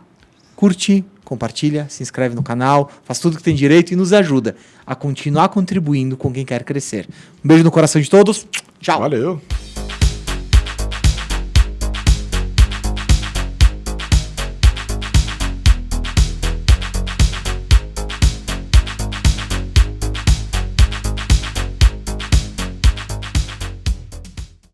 Curte, compartilha, se inscreve no canal, faz tudo que tem direito e nos ajuda a continuar contribuindo com quem quer crescer. Um beijo no coração de todos. Tchau. Valeu.